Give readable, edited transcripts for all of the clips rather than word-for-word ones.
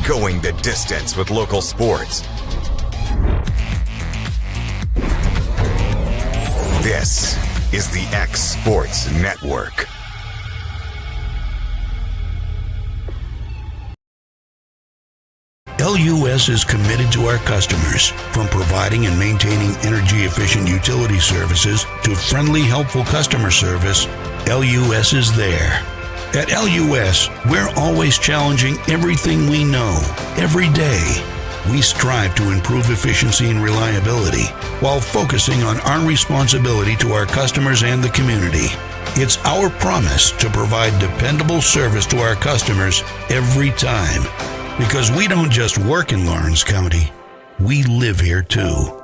Going the distance with local sports. This is the X Sports Network. LUS is committed to our customers, from providing and maintaining energy-efficient utility services to friendly, helpful customer service. LUS is there. At LUS, we're always challenging everything we know, every day. We strive to improve efficiency and reliability while focusing on our responsibility to our customers and the community. It's our promise to provide dependable service to our customers every time. Because we don't just work in Lawrence County, we live here too.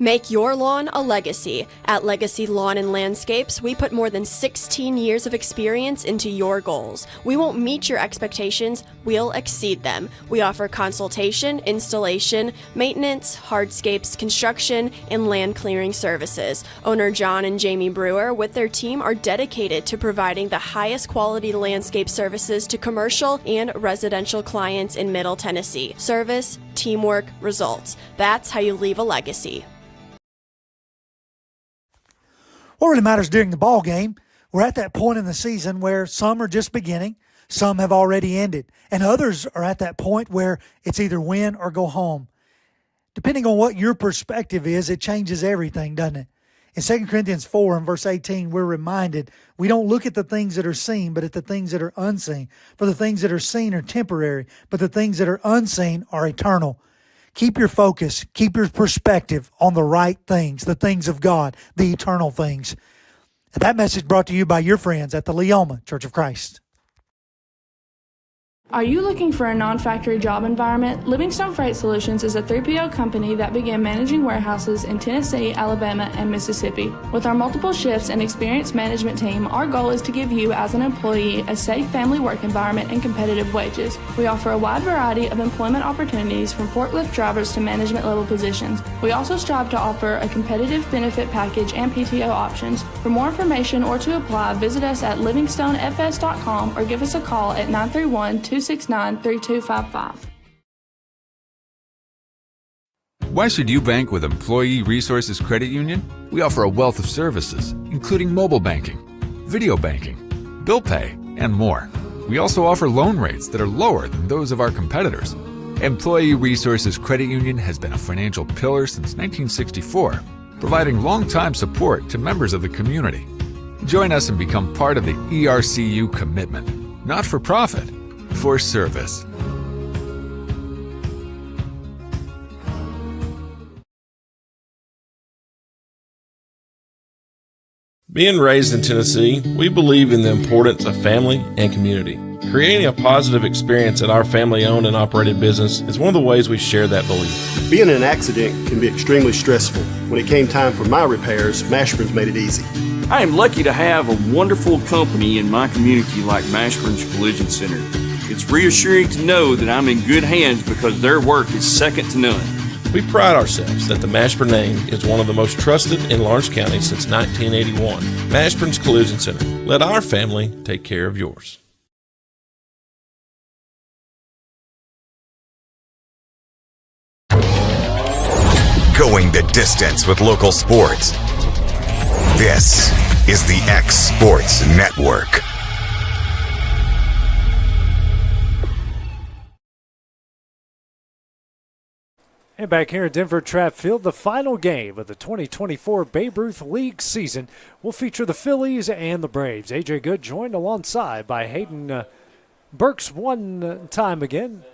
Make your lawn a legacy. At Legacy Lawn and Landscapes, we put more than 16 years of experience into your goals. We won't meet your expectations, we'll exceed them. We offer consultation, installation, maintenance, hardscapes, construction, and land clearing services. Owner John and Jamie Brewer with their team are dedicated to providing the highest quality landscape services to commercial and residential clients in Middle Tennessee. Service, teamwork, results. That's how you leave a legacy. What really matters during the ball game, we're at that point in the season where some are just beginning, some have already ended, and others are at that point where it's either win or go home. Depending on what your perspective is, it changes everything, doesn't it? In 2 Corinthians 4 and verse 18, we're reminded we don't look at the things that are seen, but at the things that are unseen. For the things that are seen are temporary, but the things that are unseen are eternal. Keep your focus, keep your perspective on the right things, the things of God, the eternal things. And that message brought to you by your friends at the Leoma Church of Christ. Are you looking for a non-factory job environment? Livingstone Freight Solutions is a 3PL company that began managing warehouses in Tennessee, Alabama, and Mississippi. With our multiple shifts and experienced management team, our goal is to give you, as an employee, a safe family work environment and competitive wages. We offer a wide variety of employment opportunities from forklift drivers to management level positions. We also strive to offer a competitive benefit package and PTO options. For more information or to apply, visit us at livingstonefs.com or give us a call at 931-269-3255. Why should you bank with Employee Resources Credit Union? We offer a wealth of services, including mobile banking, video banking, bill pay, and more. We also offer loan rates that are lower than those of our competitors. Employee Resources Credit Union has been a financial pillar since 1964, providing long-time support to members of the community. Join us and become part of the ERCU commitment, not for profit, for service. Being raised in Tennessee, we believe in the importance of family and community. Creating a positive experience at our family-owned and operated business is one of the ways we share that belief. Being in an accident can be extremely stressful. When it came time for my repairs, Mashburn's made it easy. I am lucky to have a wonderful company in my community like Mashburn's Collision Center. It's reassuring to know that I'm in good hands because their work is second to none. We pride ourselves that the Mashburn name is one of the most trusted in Lawrence County since 1981. Mashburn's Collision Center. Let our family take care of yours. Going the distance with local sports. This is the X Sports Network. And back here at Denver Track Field, the final game of the 2024 Babe Ruth League season will feature the Phillies and the Braves. A.J. Good joined alongside by Hayden Burks one time again.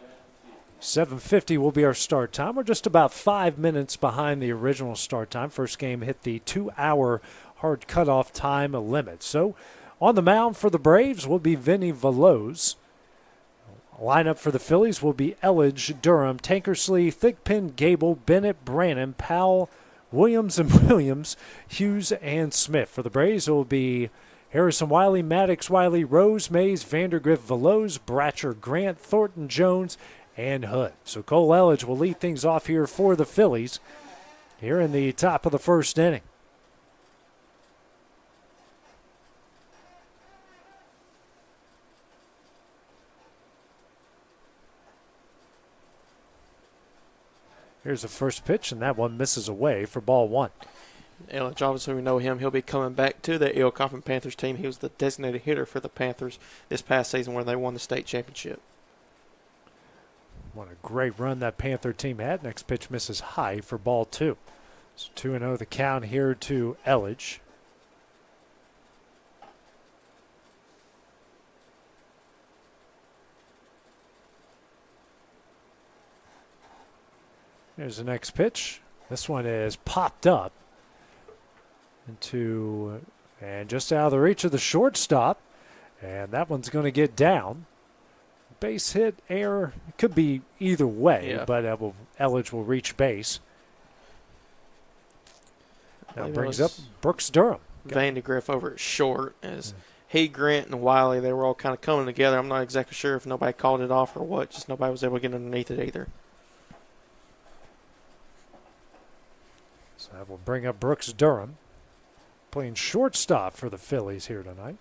7:50 will be our start time. We're just about 5 minutes behind the original start time. First game hit the 2-hour hard cutoff time limit. So on the mound for the Braves will be Vinny Veloz. Lineup for the Phillies will be Elledge, Durham, Tankersley, Thigpen, Gable, Bennett, Brannon, Powell, Williams and Williams, Hughes, and Smith. For the Braves, it will be Harrison Wiley, Maddox Wiley, Rose, Mays, Vandergrift, Veloz, Bratcher, Grant, Thornton, Jones, and Hood. So Cole Elledge will lead things off here for the Phillies here in the top of the first inning. Here's the first pitch, and that one misses away for ball one. Elledge, obviously we know him. He'll be coming back to the Ilkoffen Panthers team. He was the designated hitter for the Panthers this past season where they won the state championship. What a great run that Panther team had. Next pitch misses high for ball two. So 2-0 the count here to Elledge. Here's the next pitch. This one is popped up and just out of the reach of the shortstop. And that one's going to get down. Base hit, error, it could be either way, but Elledge will reach base. That brings up Brooks Durham. Vandegrift over at short as he, Grant, and Wiley, they were all kind of coming together. I'm not exactly sure if nobody called it off or what. Just nobody was able to get underneath it either. So that will bring up Brooks Durham, playing shortstop for the Phillies here tonight.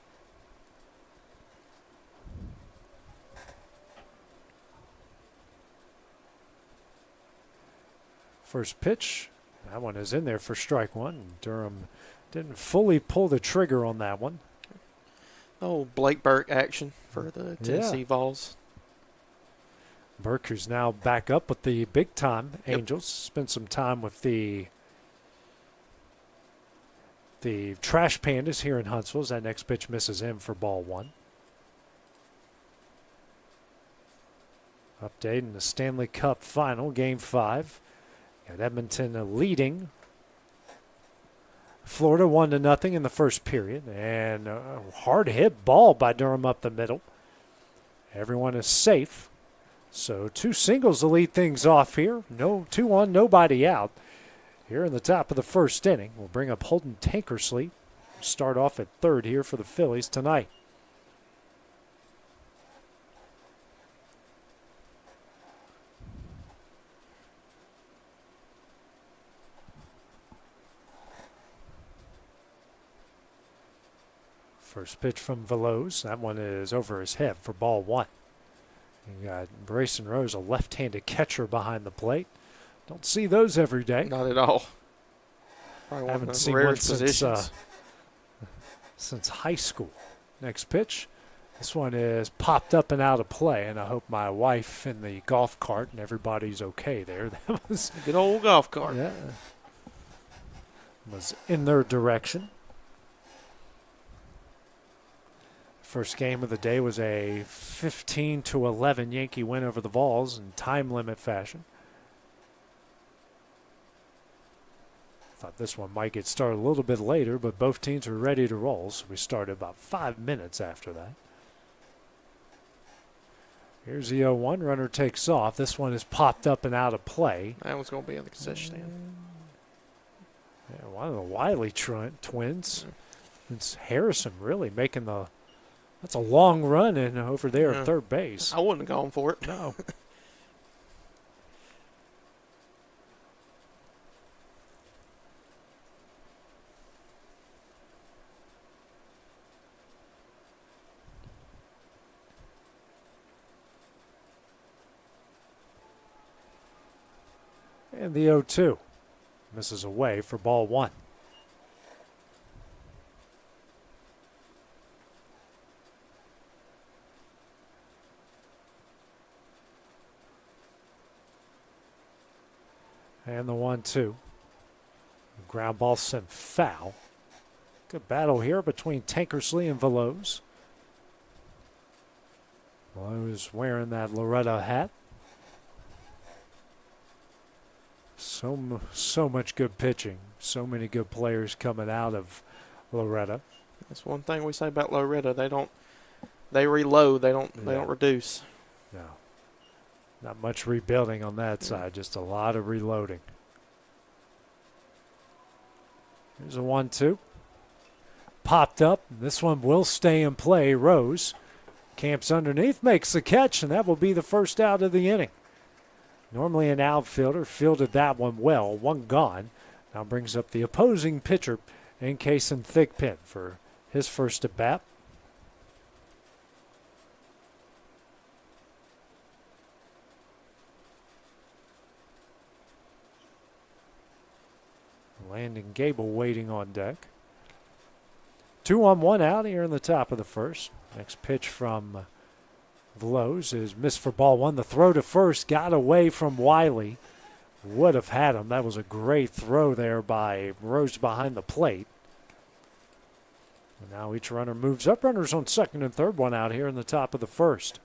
First pitch, that one is in there for strike one. Durham didn't fully pull the trigger on that one. Oh, Blake Burke action for the Tennessee Vols. Burke, who's now back up with the big-time Angels, spent some time with the Trash Pandas here in Huntsville. As that next pitch misses in for ball one. Update in the Stanley Cup final, Game 5. Got Edmonton leading Florida 1-0 in the first period. And a hard hit ball by Durham up the middle. Everyone is safe. So 2 singles to lead things off here. No 2-1, nobody out. Here in the top of the first inning, we'll bring up Holden Tankersley. Start off at third here for the Phillies tonight. First pitch from Veloz. That one is over his head for ball one. You got Brayson Rose, a left-handed catcher behind the plate. Don't see those every day. Not at all. Probably haven't seen one since high school. Next pitch. This one is popped up and out of play, and I hope my wife in the golf cart and everybody's okay there. That was a good old golf cart. Yeah. Was in their direction. First game of the day was a 15-11 Yankee win over the Vols in time limit fashion. Thought this one might get started a little bit later, but both teams were ready to roll, so we started about 5 minutes after that. Here's the 0-1. Runner takes off. This one is popped up and out of play. That one's going to be in the concession stand. Yeah, one of the Wiley twins. It's Harrison really making the... That's a long run in over there at third base. I wouldn't have gone for it. No. And the 0-2 misses away for ball one. And the 1-2. Ground ball sent foul. Good battle here between Tankersley and Veloz. Veloz wearing that Loretta hat. So much good pitching. So many good players coming out of Loretta. That's one thing we say about Loretta. They reload. They don't reduce. No. Not much rebuilding on that side, just a lot of reloading. Here's a 1-2. Popped up. This one will stay in play. Rose camps underneath, makes the catch, and that will be the first out of the inning. Normally an outfielder fielded that one well. One gone. Now brings up the opposing pitcher, Encasing Thigpen, for his first at bat. Landon Gable waiting on deck. 2 on 1 out here in the top of the first. Next pitch from Veloz is missed for ball 1. The throw to first got away from Wiley. Would have had him. That was a great throw there by Rose behind the plate. And now each runner moves up. Runners on second and third. One out here in the top of the first.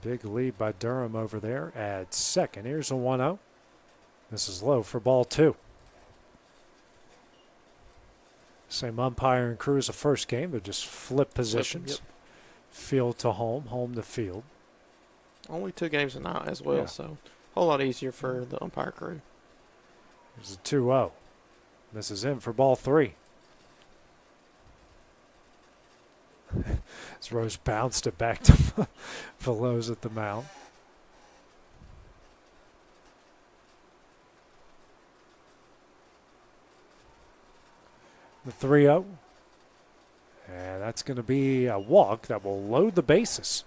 Big lead by Durham over there at second. Here's a 1-0. This is low for ball 2. Same umpire and crew as the first game. They just flip positions. Yep. Field to home, home to field. Only 2 games a night as well, so a whole lot easier for the umpire crew. Here's a 2-0. This is in for ball 3. As Rose bounced it back to Veloz at the mound. The 3-0. And that's going to be a walk that will load the bases.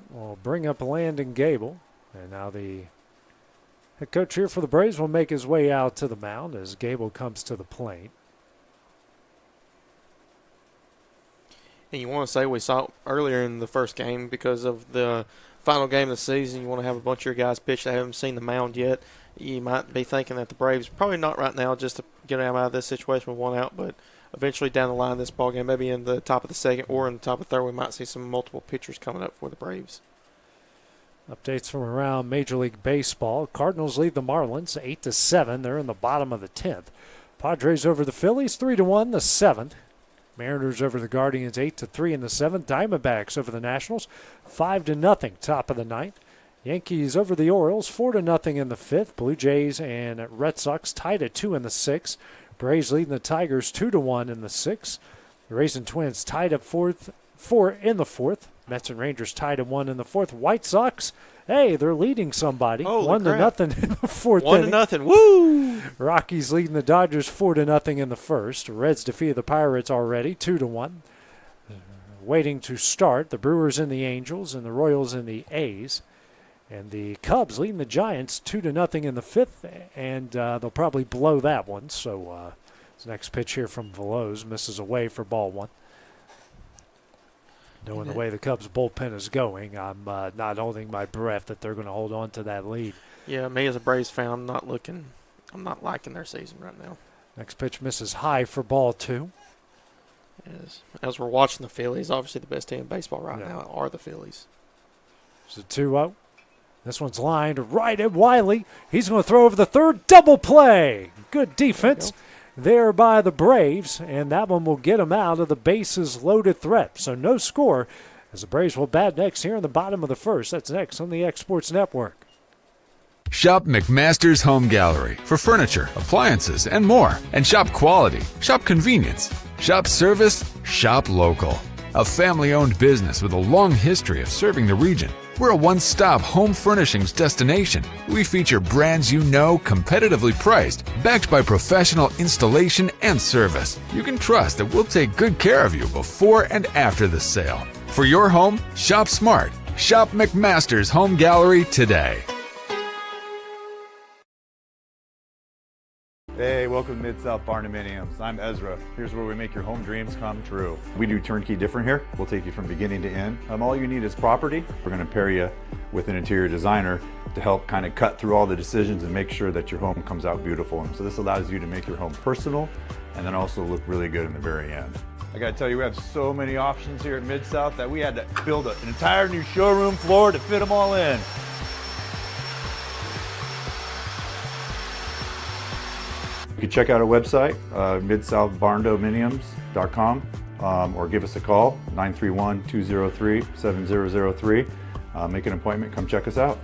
We'll bring up Landon Gable. And now the head coach here for the Braves will make his way out to the mound as Gable comes to the plate. And you want to say we saw earlier in the first game because of the final game of the season, you want to have a bunch of your guys pitch that haven't seen the mound yet. You might be thinking that the Braves, probably not right now just to get them out of this situation with 1 out, but eventually down the line of this ballgame, maybe in the top of the second or in the top of the third, we might see some multiple pitchers coming up for the Braves. Updates from around Major League Baseball. Cardinals lead the Marlins 8-7. They're in the bottom of the 10th. Padres over the Phillies 3-1 the 7th. Mariners over the Guardians 8-3 in the 7th. Diamondbacks over the Nationals 5-0 top of the 9th. Yankees over the Orioles 4-0 in the 5th. Blue Jays and Red Sox tied at 2 in the 6th. Braves leading the Tigers 2-1 in the 6th. The Rays and Twins tied up 4 in the 4th. Mets and Rangers tied at 1 in the 4th. White Sox, hey, they're leading somebody. Holy 1-0 in the 4th. 1-0. Woo! Rockies leading the Dodgers 4-0 in the 1st. Reds defeated the Pirates already 2-1. Waiting to start, the Brewers and the Angels and the Royals and the A's. And the Cubs leading the Giants 2-0 in the 5th, and they'll probably blow that one. So this next pitch here from Veloz misses away for ball 1. Knowing the way the Cubs bullpen is going, I'm not holding my breath that they're going to hold on to that lead. Yeah, me as a Braves fan, I'm not liking their season right now. Next pitch misses high for ball 2. As we're watching the Phillies, obviously the best team in baseball right now are the Phillies. It's a 2-0. This one's lined right at Wiley. He's going to throw over the third. Double play. Good defense there by the Braves, and that one will get them out of the bases loaded threat. So no score as the Braves will bat next here in the bottom of the first. That's next on the X Sports Network. Shop McMaster's Home Gallery for furniture, appliances, and more. And shop quality, shop convenience, shop service, shop local. A family-owned business with a long history of serving the region. We're a one-stop home furnishings destination. We feature brands you know, competitively priced, backed by professional installation and service. You can trust that we'll take good care of you before and after the sale. For your home, shop smart. Shop McMaster's Home Gallery today. Hey, welcome to Mid-South Barndominiums. I'm Ezra. Here's where we make your home dreams come true. We do turnkey different here. We'll take you from beginning to end. All you need is property. We're going to pair you with an interior designer to help kind of cut through all the decisions and make sure that your home comes out beautiful. And so this allows you to make your home personal and then also look really good in the very end. I got to tell you, we have so many options here at Mid-South that we had to build an entire new showroom floor to fit them all in. You can check out our website, midsouthbarndominiums.com, or give us a call, 931-203-7003. Make an appointment, come check us out.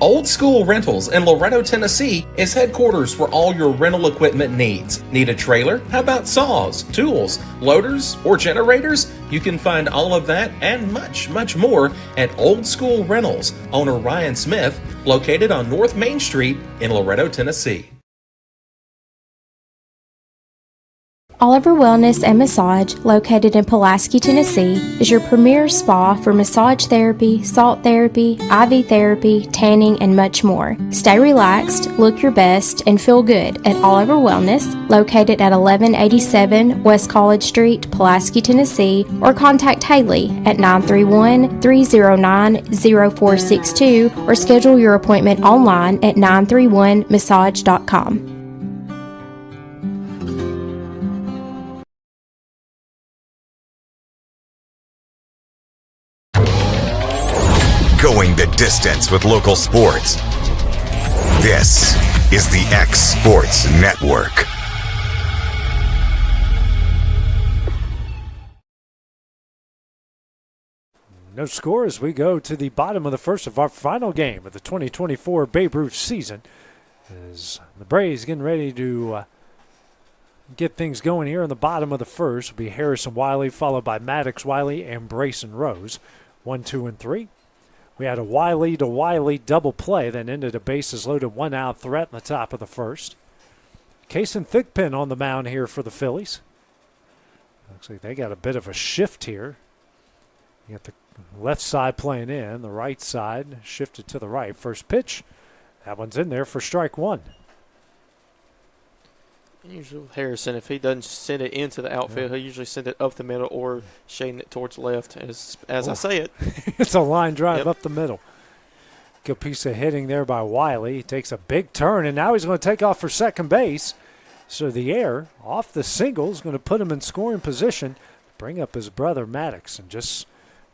Old School Rentals in Loretto, Tennessee is headquarters for all your rental equipment needs. Need a trailer? How about saws, tools, loaders, or generators? You can find all of that and much, much more at Old School Rentals. Owner Ryan Smith, located on North Main Street in Loretto, Tennessee. Oliver Wellness and Massage, located in Pulaski, Tennessee, is your premier spa for massage therapy, salt therapy, IV therapy, tanning, and much more. Stay relaxed, look your best, and feel good at Oliver Wellness, located at 1187 West College Street, Pulaski, Tennessee, or contact Haley at 931-309-0462 or schedule your appointment online at 931massage.com. Going the distance with local sports. This is the X Sports Network. No score as we go to the bottom of the first of our final game of the 2024 Babe Ruth season. As the Braves getting ready to get things going here in the bottom of the first will be Harrison Wiley, followed by Maddox Wiley and Brayson Rose. 1, 2, and 3. We had a Wiley to Wiley double play that ended a bases loaded 1-out threat in the top of the first. Kason Thigpen on the mound here for the Phillies. Looks like they got a bit of a shift here. You got the left side playing in, the right side shifted to the right. First pitch, that one's in there for strike one. Usually with Harrison, if he doesn't send it into the outfield, he'll usually send it up the middle or shading it towards left, as I say it. It's a line drive up the middle. Good piece of hitting there by Wiley. He takes a big turn, and now he's going to take off for second base. So the air off the single is going to put him in scoring position, bring up his brother Maddox, and just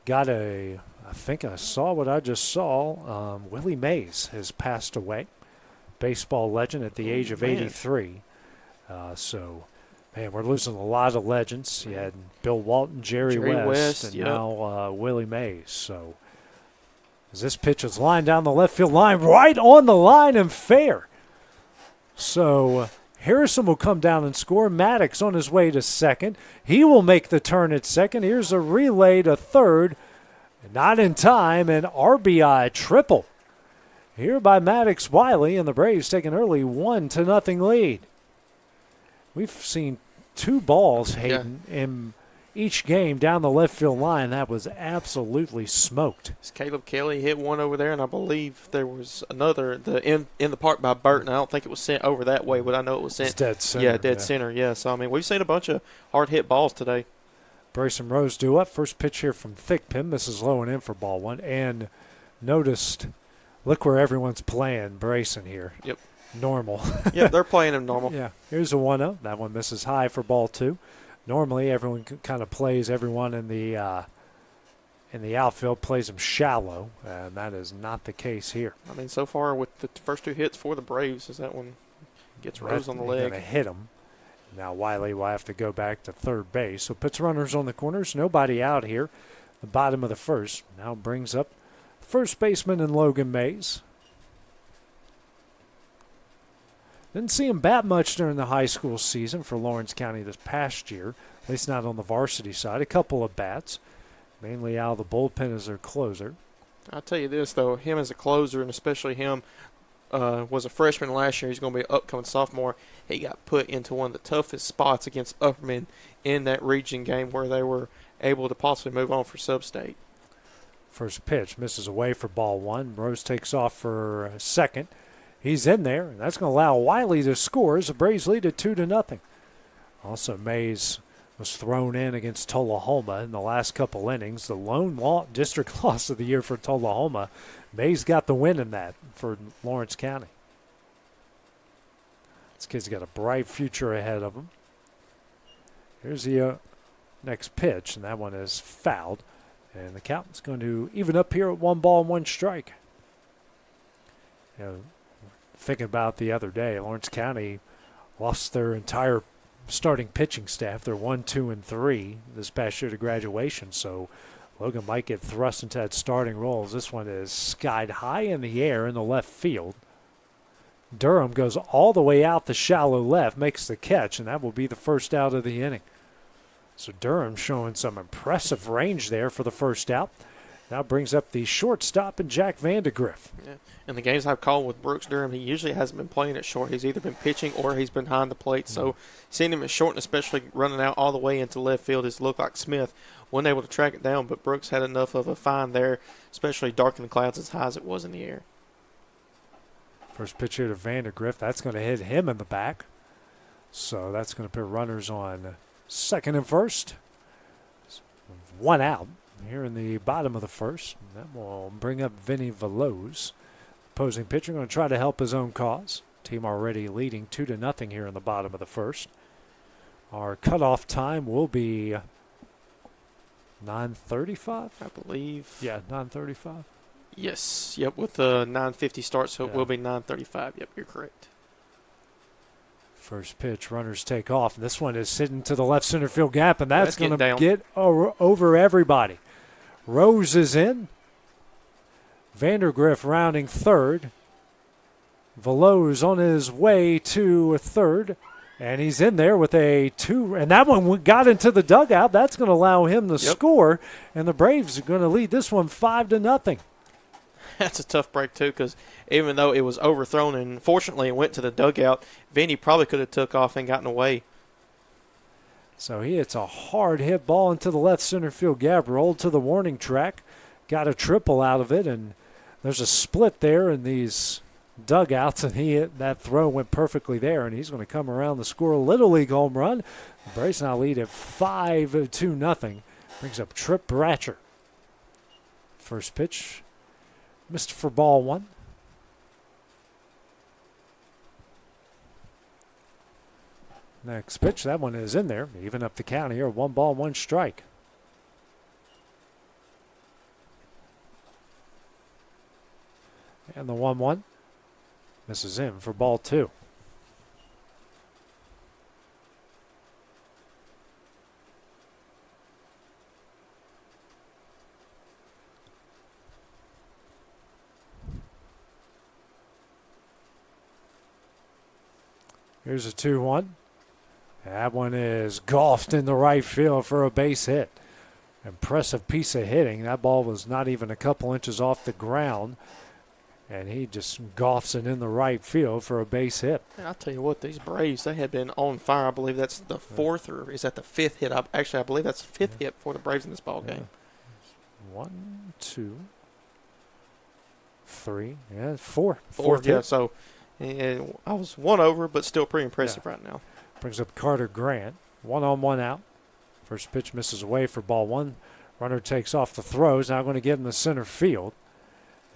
got I think I saw what I just saw. Willie Mays has passed away, baseball legend at the age of 83. So, man, we're losing a lot of legends. You had Bill Walton, Jerry West, and now Willie Mays. So, as this pitch is lined down the left field line, right on the line and fair. So, Harrison will come down and score. Maddox on his way to second. He will make the turn at second. Here's a relay to third. Not in time, an RBI triple here by Maddox Wiley, and the Braves take an early 1-0 lead. We've seen two balls, Hayden, in each game down the left field line. That was absolutely smoked. Caleb Kelly hit one over there, and I believe there was another in the park by Burton. I don't think it was sent over that way, but I know it was sent. It's dead center. Yeah, dead center, yeah. So, I mean, we've seen a bunch of hard-hit balls today. Brayson Rose due up. First pitch here from Thigpen. Misses low and in for ball one. And noticed, look where everyone's playing Brayson here. Yep. Normal. Yeah, they're playing him normal. Yeah. Here's a 1-0. That one misses high for ball two. Normally, everyone kind of plays everyone in the outfield, plays them shallow, and that is not the case here. I mean, so far with the first two hits for the Braves, is that one gets Rose on the leg. Going to hit him. Now Wiley will have to go back to third base. So puts runners on the corners. Nobody out here. The bottom of the first. Now brings up first baseman in Logan Mays. Didn't see him bat much during the high school season for Lawrence County this past year, at least not on the varsity side. A couple of bats, mainly out of the bullpen as their closer. I'll tell you this, though, him as a closer, and especially him, was a freshman last year. He's going to be an upcoming sophomore. He got put into one of the toughest spots against Upperman in that region game where they were able to possibly move on for sub-state. First pitch misses away for ball one. Rose takes off for second. He's in there, and that's going to allow Wiley to score as the Braves lead at 2-0. Also, Mays was thrown in against Tullahoma in the last couple innings. The lone district loss of the year for Tullahoma. Mays got the win in that for Lawrence County. This kid's got a bright future ahead of him. Here's the next pitch, and that one is fouled. And the count's going to even up here at 1-1 strike. You know, thinking about the other day, Lawrence County lost their entire starting pitching staff. They're 1, 2, and 3 this past year to graduation. So Logan might get thrust into that starting role as this one is skied high in the air in the left field. Durham goes all the way out the shallow left, makes the catch, and that will be the first out of the inning. So Durham showing some impressive range there for the first out. Now brings up the shortstop and Jack Vandegrift. Yeah. In the games I've called with Brooks Durham, he usually hasn't been playing at short. He's either been pitching or he's been behind the plate. So seeing him at short and especially running out all the way into left field has looked like Smith wasn't able to track it down, but Brooks had enough of a find there, especially darkening the clouds as high as it was in the air. First pitch here to Vandegrift. That's going to hit him in the back. So that's going to put runners on second and first. One out here in the bottom of the first. That will bring up Vinny Veloz. Opposing pitcher going to try to help his own cause. Team already leading 2-0 here in the bottom of the first. Our cutoff time will be 9:35, I believe. Yeah, 9:35. Yes. Yep. With the 9:50 start, so it will be 9:35. Yep, you're correct. First pitch, runners take off. And this one is sitting to the left center field gap, and that's going to get over everybody. Rose is in. Vandegrift rounding third. Veloz on his way to third. And he's in there with a 2. And that one got into the dugout. That's going to allow him to score. And the Braves are going to lead this one 5-0. That's a tough break, too, because even though it was overthrown and fortunately it went to the dugout, Vinny probably could have took off and gotten away. So he hits a hard hit ball into the left center field gap, rolled to the warning track, got a triple out of it, and there's a split there in these dugouts, and that throw went perfectly there, and he's going to come around to score a Little League home run. The Braves now lead at 5-0. Brings up Trip Bratcher. First pitch missed for ball one. Next pitch, that one is in there. Even up the count here, 1 ball, 1 strike. And the 1-1 misses in for ball 2. Here's a 2-1. That one is golfed in the right field for a base hit. Impressive piece of hitting. That ball was not even a couple inches off the ground, and he just golfs it in the right field for a base hit. And I'll tell you what, these Braves, they have been on fire. I believe that's the 4th, or is that the 5th hit? I believe that's the 5th hit for the Braves in this ball game. 1, 2, 3, 4. 4th, yeah. So I was 1 over, but still pretty impressive right now. Brings up Carter Grant. 1 on, 1 out. First pitch misses away for ball 1. Runner takes off the throws. Now going to get in the center field,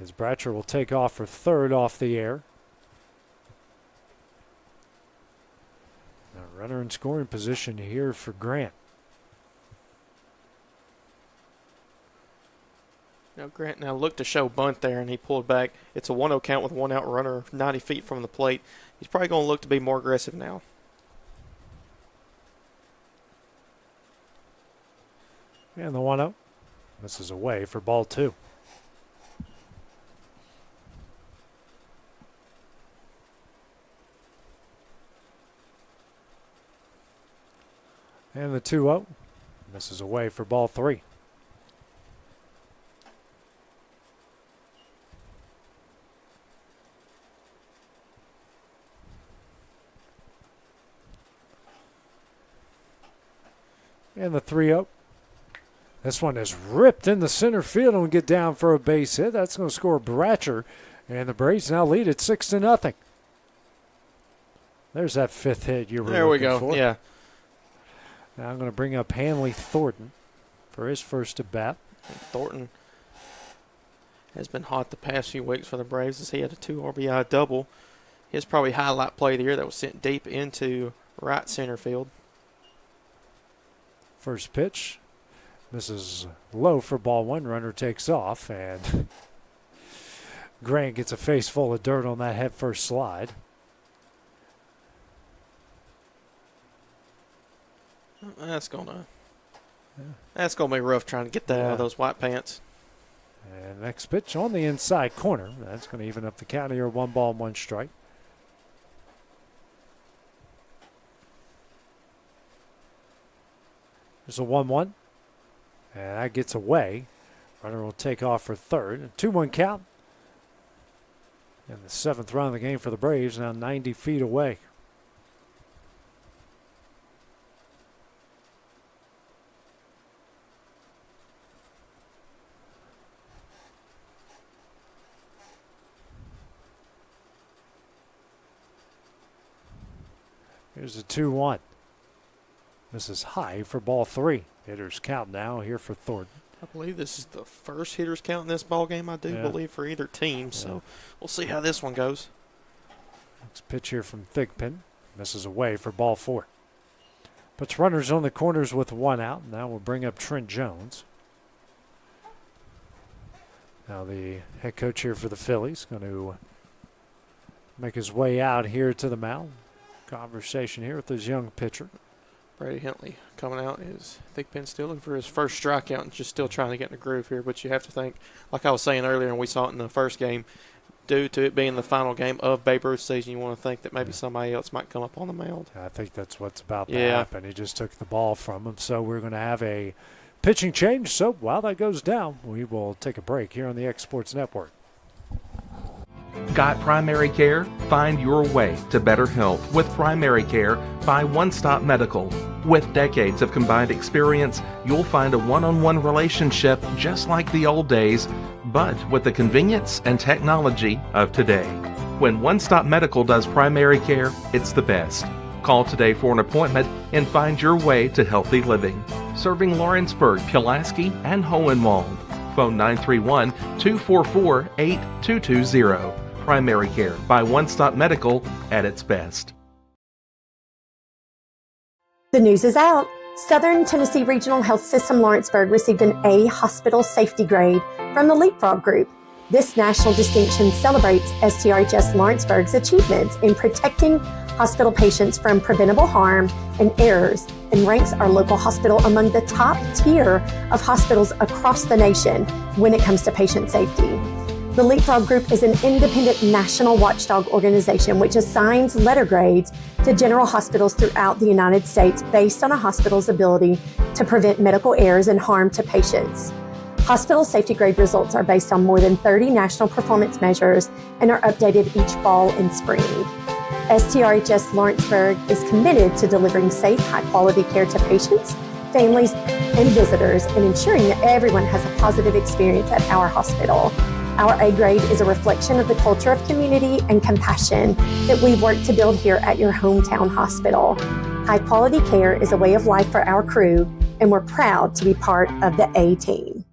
as Bratcher will take off for third off the air. Now runner in scoring position here for Grant. Now Grant looked to show bunt there, and he pulled back. It's a 1-0 count with 1 out runner 90 feet from the plate. He's probably going to look to be more aggressive now. And the 1-0 misses away for ball 2. And the 2-0 misses away for ball 3. And the 3-0. This one is ripped in the center field and will get down for a base hit. That's going to score Bratcher, and the Braves now lead at 6-0. There's that 5th hit you were looking for. There we go, yeah. Now I'm going to bring up Hanley Thornton for his first at bat. Thornton has been hot the past few weeks for the Braves as he had a 2 RBI double. His probably highlight play of the year that was sent deep into right center field. First pitch misses low for ball 1. Runner takes off, and Grant gets a face full of dirt on that head first slide. That's going to That's going to be rough trying to get that out of those white pants. And next pitch on the inside corner. That's going to even up the count here. 1 ball, 1 strike. There's a 1-1. And that gets away. Runner will take off for third. A 2-1 count. And the 7th run of the game for the Braves, now 90 feet away. Here's a 2-1. This is high for ball 3. Hitters count now here for Thornton. I believe this is the first hitters count in this ball game, I do believe, for either team. So we'll see how this one goes. Next pitch here from Thigpen. Misses away for ball 4. Puts runners on the corners with 1 out. Now we'll bring up Trent Jones. Now the head coach here for the Phillies going to make his way out here to the mound. Conversation here with his young pitcher. Brady Hentley coming out. Is Thigpen still looking for his first strikeout and just still trying to get in the groove here. But you have to think, like I was saying earlier, and we saw it in the first game, due to it being the final game of Babe Ruth's season, you want to think that maybe somebody else might come up on the mound. I think that's what's about to happen. He just took the ball from him. So we're going to have a pitching change. So while that goes down, we will take a break here on the X Sports Network. Got primary care? Find your way to better health with primary care by One Stop Medical. With decades of combined experience, you'll find a one-on-one relationship just like the old days, but with the convenience and technology of today. When One Stop Medical does primary care, it's the best. Call today for an appointment and find your way to healthy living. Serving Lawrenceburg, Pulaski, and Hohenwald. Phone 931-244-8220. Primary care by One Stop Medical at its best. The news is out. Southern Tennessee Regional Health System Lawrenceburg received an A hospital safety grade from the Leapfrog Group. This national distinction celebrates STRHS Lawrenceburg's achievements in protecting hospital patients from preventable harm and errors and ranks our local hospital among the top tier of hospitals across the nation when it comes to patient safety. The Leapfrog Group is an independent national watchdog organization which assigns letter grades to general hospitals throughout the United States based on a hospital's ability to prevent medical errors and harm to patients. Hospital safety grade results are based on more than 30 national performance measures and are updated each fall and spring. STRHS Lawrenceburg is committed to delivering safe, high-quality care to patients, families, and visitors, and ensuring that everyone has a positive experience at our hospital. Our A grade is a reflection of the culture of community and compassion that we've worked to build here at your hometown hospital. High quality care is a way of life for our crew, and we're proud to be part of the A team.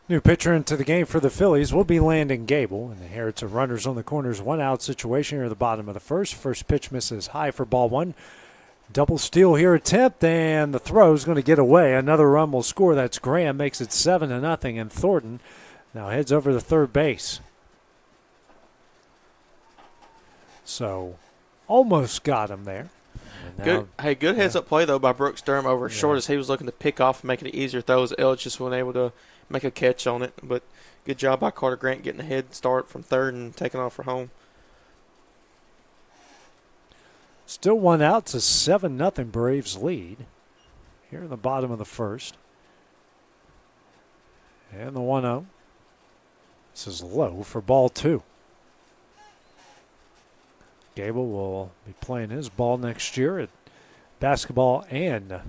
New pitcher into the game for the Phillies will be Landon Gable. And here it's a runners on the corners, 1 out situation here at the bottom of the first. First pitch misses high for ball 1. Double steal here attempt, and the throw is going to get away. Another run will score. That's Graham, makes it 7-0, and Thornton now heads over to third base. So almost got him there. Good heads-up play, though, by Brooks Durham over short as he was looking to pick off and make it easier throws. Ellis just wasn't able to make a catch on it. But good job by Carter Grant getting a head start from third and taking off for home. Still 1 out. It's a 7-0 Braves lead here in the bottom of the first. And the 1-0. This is low for ball 2. Gable will be playing his ball next year at basketball and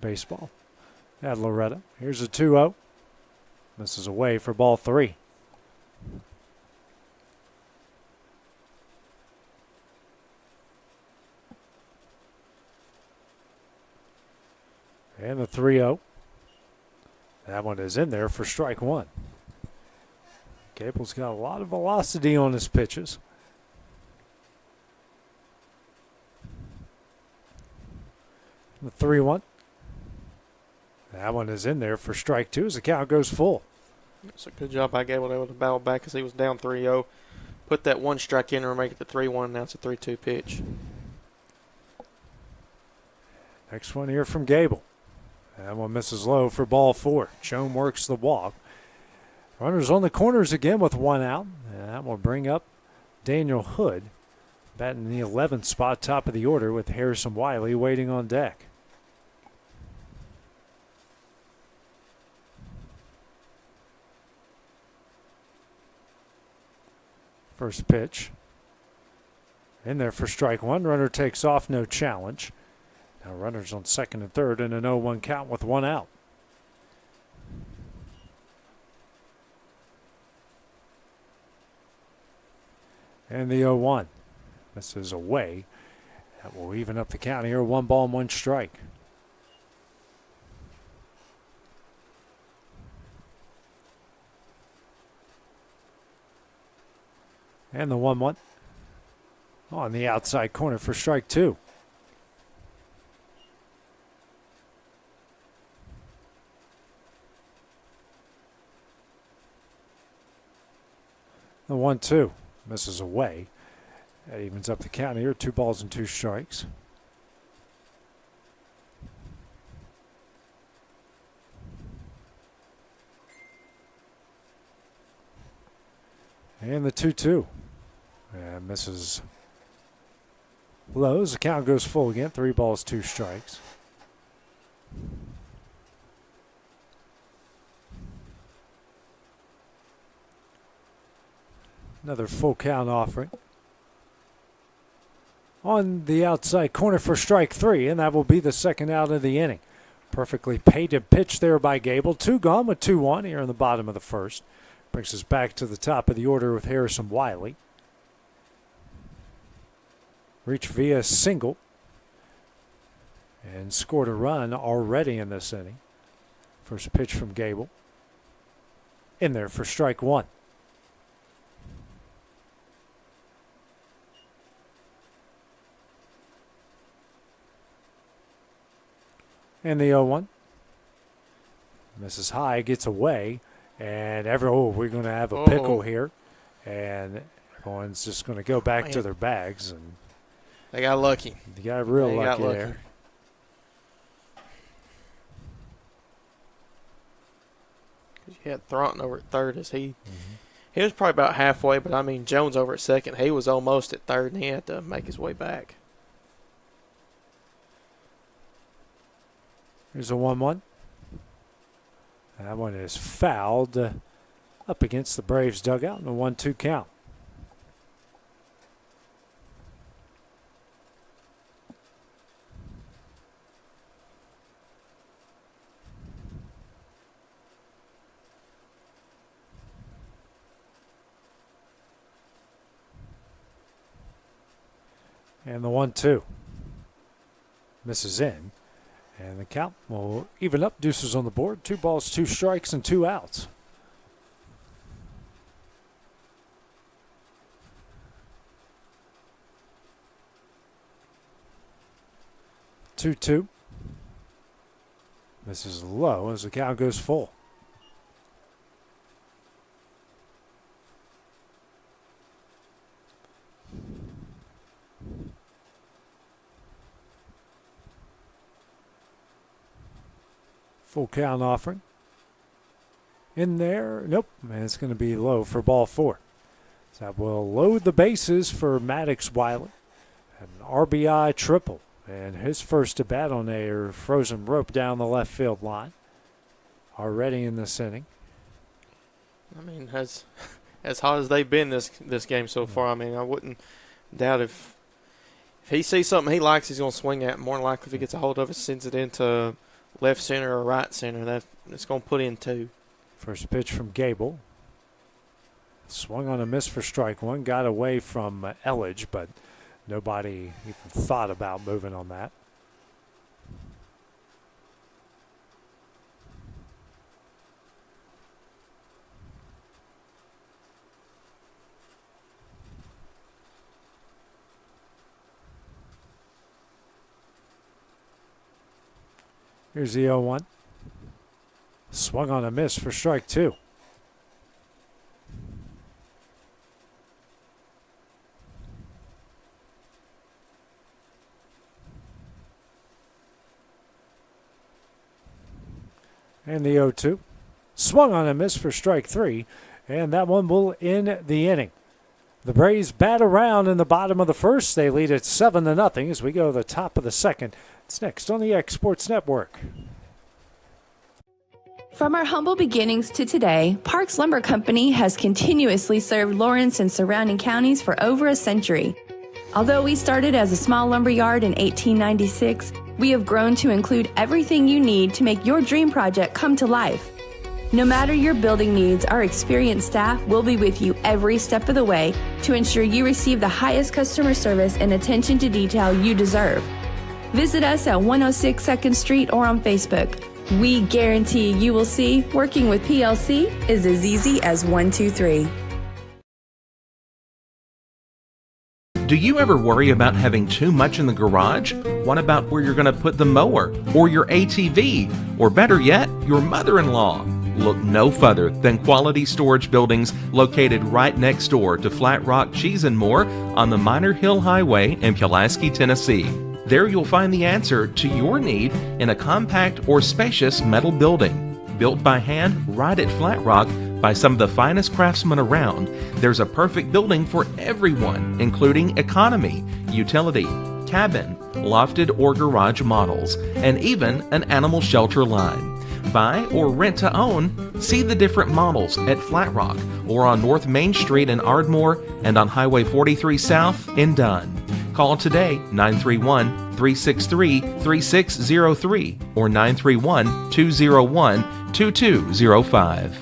baseball at Loretta. Here's a 2-0. This is away for ball 3. And the 3-0. That one is in there for strike one. Gable's got a lot of velocity on his pitches. The 3-1. That one is in there for strike two as the count goes full. It's a good job by Gable to battle back because he was down 3-0. Put that one strike in and make it the 3-1. Now it's a 3-2 pitch. Next one here from Gable. That one misses low for ball four. Schoen works the walk. Runners on the corners again with one out. And that will bring up Daniel Hood, batting in the 11th spot, top of the order, with Harrison Wiley waiting on deck. First pitch. In there for strike one. Runner takes off, no challenge. Now runners on second and third and an 0-1 count with one out. And the 0-1. This is away. That will even up the count here. 1 ball and 1 strike. And the 1-1 on the outside corner for strike two. The 1-2 misses away. That evens up the count here. 2 balls and 2 strikes. And the 2-2. And misses low as the count goes full again. 3 balls, 2 strikes. Another full count offering. On the outside corner for strike three, and that will be the second out of the inning. Perfectly painted pitch there by Gable. 2 gone with 2-1 here in the bottom of the first. Brings us back to the top of the order with Harrison Wiley. Reached via single and scored a run already in this inning. First pitch from Gable. In there for strike one. And the 0-1. Misses high, gets away, and we're going to have a pickle here. And everyone's just going to go back to their bags. And they got lucky. They got real lucky there. Because you had Thornton over at third as he was probably about halfway, but I mean Jones over at second. He was almost at third, and he had to make his way back. Here's a 1-1. That one is fouled up against the Braves dugout in a 1-2 count. And the 1-2 misses in. And the count will even up. Deuces on the board. 2 balls, 2 strikes, and 2 outs. Two. This is low as the count goes full. Full count offering. In there. Nope. And it's going to be low for ball four. So that will load the bases for Maddox Wiley. An RBI triple. And his first at bat on a frozen rope down the left field line. Already in this inning. I mean, as hot as they've been this game so far, I mean, I wouldn't doubt if he sees something he likes, he's going to swing at. More than likely, if he gets a hold of it, sends it into left center or right center, that's going to put in 2. First pitch from Gable. Swung on a miss for strike one. Got away from Elledge, but nobody even thought about moving on that. Here's the 0-1. Swung on a miss for strike 2. And the 0-2. Swung on a miss for strike 3. And that one will end the inning. The Braves bat around in the bottom of the first. They lead at 7-0 as we go to the top of the second. It's next on the X Sports Network. From our humble beginnings to today, Parks Lumber Company has continuously served Lawrence and surrounding counties for over a century. Although we started as a small lumber yard in 1896, we have grown to include everything you need to make your dream project come to life. No matter your building needs, our experienced staff will be with you every step of the way to ensure you receive the highest customer service and attention to detail you deserve. Visit us at 106 2nd Street or on Facebook. We guarantee you will see working with PLC is as easy as 1, 2, 3. Do you ever worry about having too much in the garage? What about where you're going to put the mower or your ATV? Or better yet, your mother-in-law? Look no further than Quality Storage Buildings located right next door to Flat Rock Cheese and More on the Minor Hill Highway in Pulaski, Tennessee. There you'll find the answer to your need in a compact or spacious metal building. Built by hand right at Flat Rock by some of the finest craftsmen around, there's a perfect building for everyone, including economy, utility, cabin, lofted or garage models, and even an animal shelter line. Buy or rent to own, see the different models at Flat Rock or on North Main Street in Ardmore and on Highway 43 South in Dunn. Call today 931-363-3603 or 931-201-2205.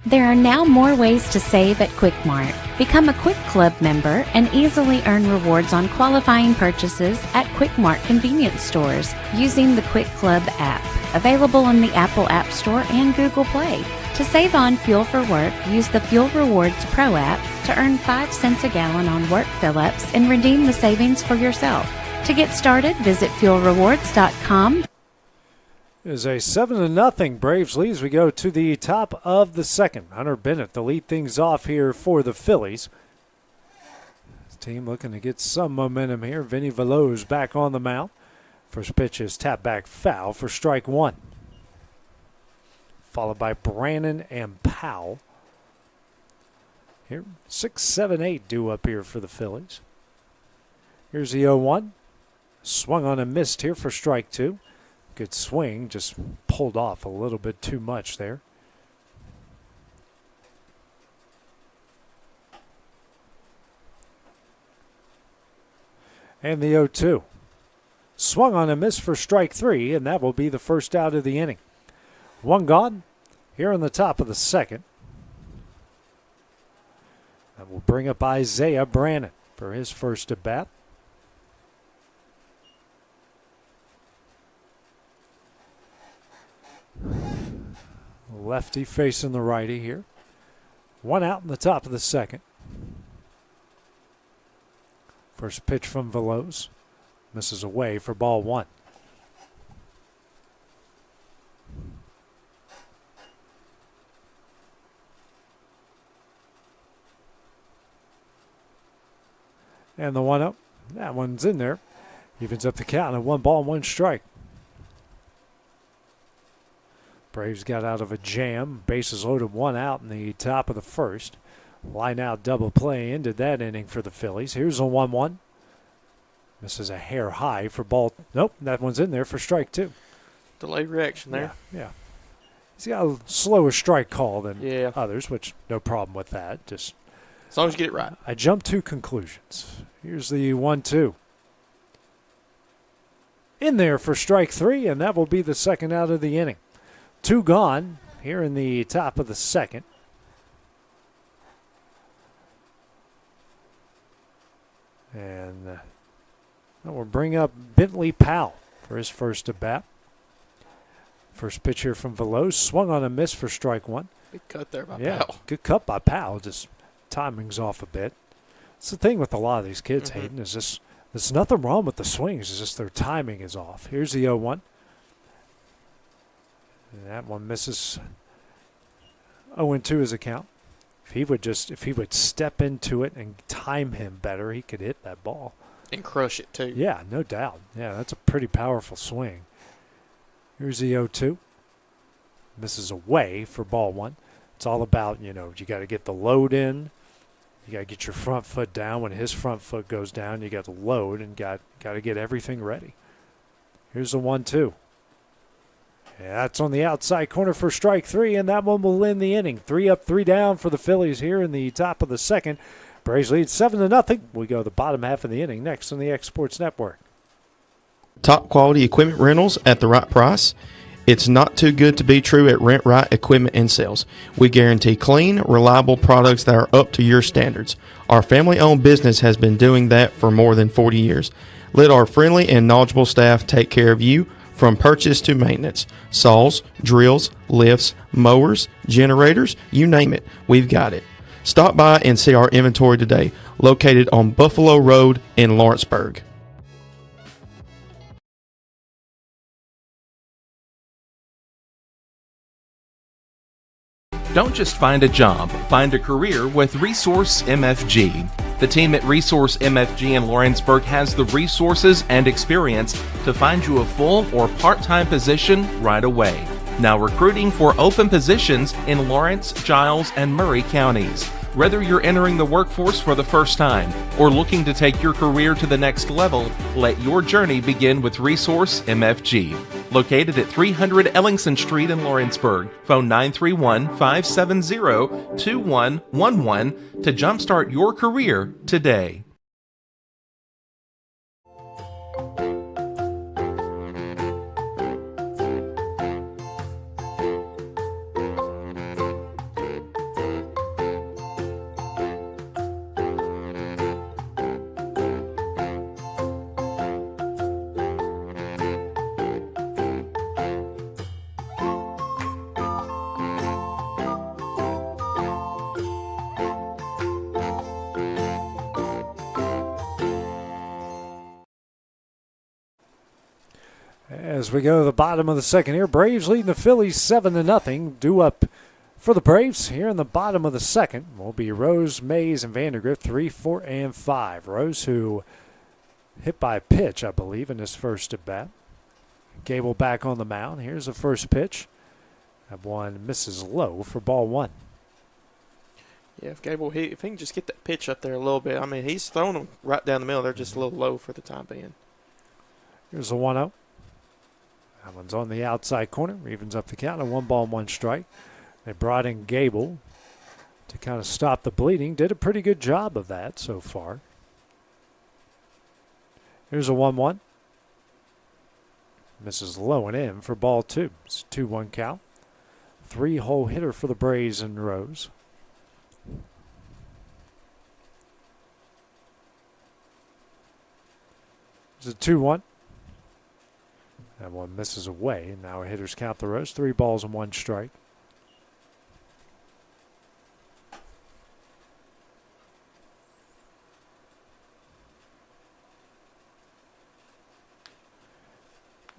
There are now more ways to save at Quick Mart. Become a Quick Club member and easily earn rewards on qualifying purchases at Quick Mart convenience stores using the Quick Club app, available in the Apple App Store and Google Play. To save on fuel for work, use the Fuel Rewards Pro app to earn 5 cents a gallon on work fill-ups and redeem the savings for yourself. To get started, visit fuelrewards.com. It is a 7-0 Braves lead as we go to the top of the second. Hunter Bennett to lead things off here for the Phillies. This team looking to get some momentum here. Vinny Veloz back on the mound. First pitch is tap back foul for strike 1. Followed by Brannon and Powell. Here, 6, 7, 8 due up here for the Phillies. Here's the 0-1. Swung on and missed here for strike 2. Good swing, just pulled off a little bit too much there. And the 0-2. Swung on a miss for strike 3, and that will be the first out of the inning. One gone here on the top of the second. That will bring up Isaiah Brannon for his first at bat. Lefty facing the righty here. One out in the top of the second. First pitch from Veloz. Misses away for ball 1. And the 1-0. That one's in there. Evens up the count at 1 ball, 1 strike. Braves got out of a jam. Bases loaded, 1 out in the top of the first. Line out double play ended that inning for the Phillies. Here's a 1-1. Misses a hair high for ball. Nope, that one's in there for strike 2. Delayed reaction there. Yeah. He's got a slower strike call than others, which no problem with that. Just as long as you get it right. I jumped to conclusions. Here's the 1-2. In there for strike 3, and that will be the second out of the inning. 2 gone here in the top of the second. And that will bring up Bentley Powell for his first at bat. First pitch here from Veloz. Swung on a miss for strike 1. Big cut there by Yeah, Powell. good cut by Powell. Just timing's off a bit. It's the thing with a lot of these kids, Hayden, is just there's nothing wrong with the swings. It's just their timing is off. Here's the 0-1. And that one misses. 0-2 is a count. If he would step into it and time him better, he could hit that ball. And crush it, too. Yeah, no doubt. Yeah, that's a pretty powerful swing. Here's the 0-2. Misses away for ball one. It's all about, you got to get the load in. You got to get your front foot down. When his front foot goes down, you got to load and got to get everything ready. Here's the 1-2. Yeah, that's on the outside corner for strike three, and that one will end the inning. 3 up, 3 down for the Phillies here in the top of the second. Braves lead 7-0. We go the bottom half of the inning next on the X Sports Network. Top quality equipment rentals at the right price. It's not too good to be true at Rent Right Equipment and Sales. We guarantee clean, reliable products that are up to your standards. Our family-owned business has been doing that for more than 40 years. Let our friendly and knowledgeable staff take care of you from purchase to maintenance. Saws, drills, lifts, mowers, generators, you name it, we've got it. Stop by and see our inventory today, located on Buffalo Road in Lawrenceburg. Don't just find a job, find a career with Resource MFG. The team at Resource MFG in Lawrenceburg has the resources and experience to find you a full or part-time position right away. Now recruiting for open positions in Lawrence, Giles, and Murray counties. Whether you're entering the workforce for the first time or looking to take your career to the next level, let your journey begin with Resource MFG. Located at 300 Ellingson Street in Lawrenceburg. Phone 931-570-2111 to jumpstart your career today. As we go to the bottom of the second here, Braves leading the Phillies 7-0. Due up for the Braves here in the bottom of the second will be Rose, Mays, and Vandergrift, 3, 4, and 5. Rose, who hit by a pitch, I believe, in his first at bat. Gable back on the mound. Here's the first pitch. That one misses low for ball one. Yeah, if Gable, if he can just get that pitch up there a little bit. I mean, he's throwing them right down the middle. They're just a little low for the time being. Here's a 1-0. That one's on the outside corner. Evens up the count. A 1-1 strike. They brought in Gable to kind of stop the bleeding. Did a pretty good job of that so far. Here's a 1-1. Misses low and in for ball two. It's a 2-1 count. 3-hole hitter for the Braves and Rose. It's a 2-1. That one misses away, and now our hitters count the Rose. 3 balls and 1 strike.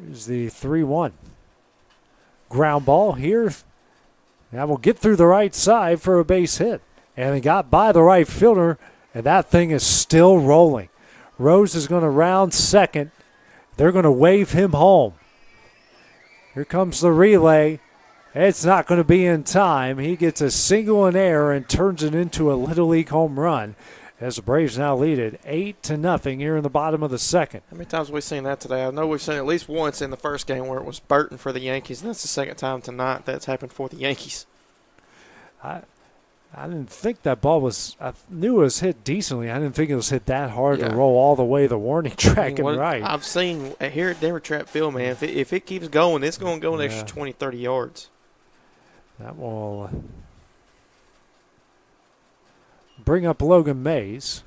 Here's the 3-1. Ground ball here. That will get through the right side for a base hit. And it got by the right fielder, and that thing is still rolling. Rose is going to round second. They're going to wave him home. Here comes the relay. It's not going to be in time. He gets a single in air and turns it into a Little League home run as the Braves now lead it 8-0 here in the bottom of the second. How many times have we seen that today? I know we've seen it at least once in the first game where it was Burton for the Yankees, and that's the second time tonight that's happened for the Yankees. I didn't think that ball was – I knew it was hit decently. I didn't think it was hit that hard to roll all the way the warning track and right. I've seen here at Denver Trap Field, man, if it keeps going, it's going to go an extra 20, 30 yards. That will bring up Logan Mays.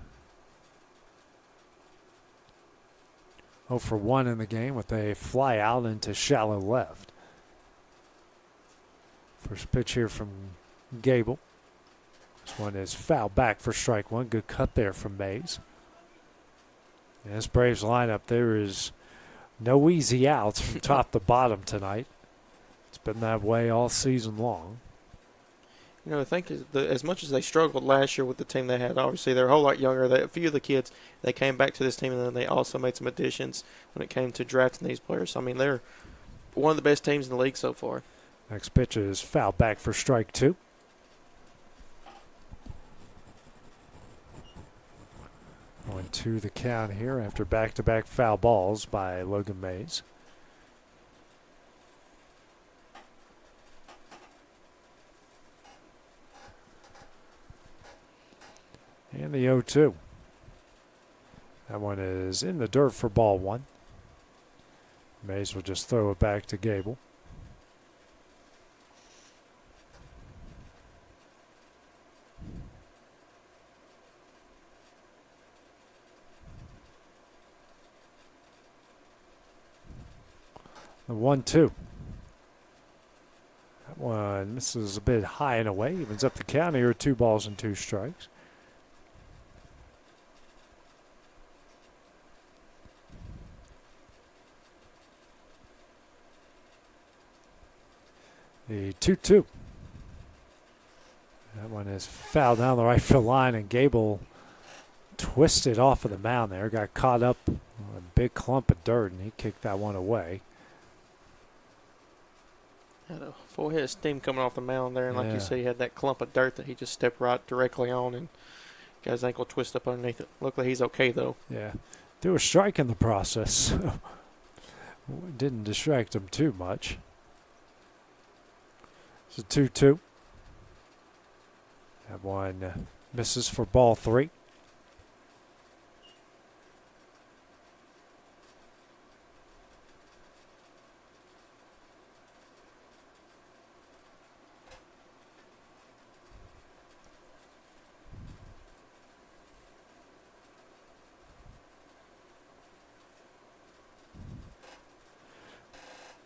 0 for 1 in the game with a fly out into shallow left. First pitch here from Gable. This one is fouled back for strike one. Good cut there from Mays. And this Braves lineup, there is no easy outs from top to bottom tonight. It's been that way all season long. You know, I think as much as they struggled last year with the team they had, obviously they're a whole lot younger. A few of the kids, they came back to this team, and then they also made some additions when it came to drafting these players. So, I mean, they're one of the best teams in the league so far. Next pitch is fouled back for strike two. Going to the count here after back-to-back foul balls by Logan Mays. And the 0-2. That one is in the dirt for ball one. Mays will just throw it back to Gable. The 1-2. That one misses a bit high and away. Evens up the count here, 2 balls and 2 strikes. The 2-2. That one is fouled down the right field line, and Gable twisted off of the mound there. Got caught up on a big clump of dirt, and he kicked that one away. Had a full head of steam coming off the mound there, and like you said, he had that clump of dirt that he just stepped right directly on and got his ankle twisted up underneath it. Luckily, he's okay, though. Yeah. There was a strike in the process. Didn't distract him too much. It's a 2-2. That one misses for ball 3.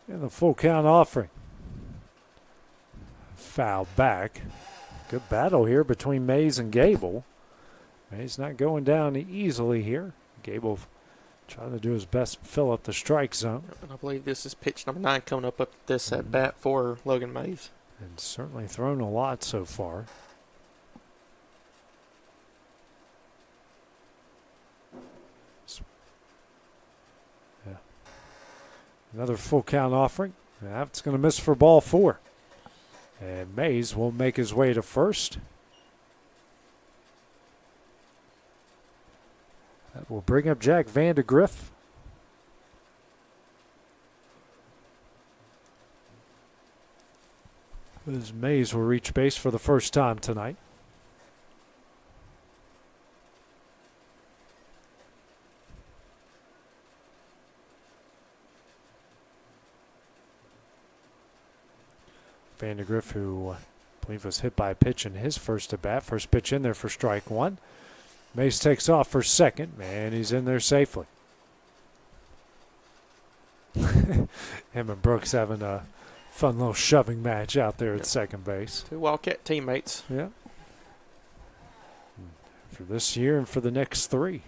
And the full count offering. Foul back. Good battle here between Mays and Gable. Mays not going down easily here. Gable trying to do his best to fill up the strike zone. And I believe this is pitch number 9 coming up this at bat for Logan Mays. And certainly thrown a lot so far. Yeah. Another full count offering. That's going to miss for ball 4. And Mays will make his way to first. That will bring up Jack Vandegrift. As Mays will reach base for the first time tonight. Vandegrift, who I believe was hit by a pitch in his first at bat. First pitch in there for strike 1. Mays takes off for second, and he's in there safely. Him and Brooks having a fun little shoving match out there at second base. 2 Wildcat teammates. Yeah. For this year and for the next 3.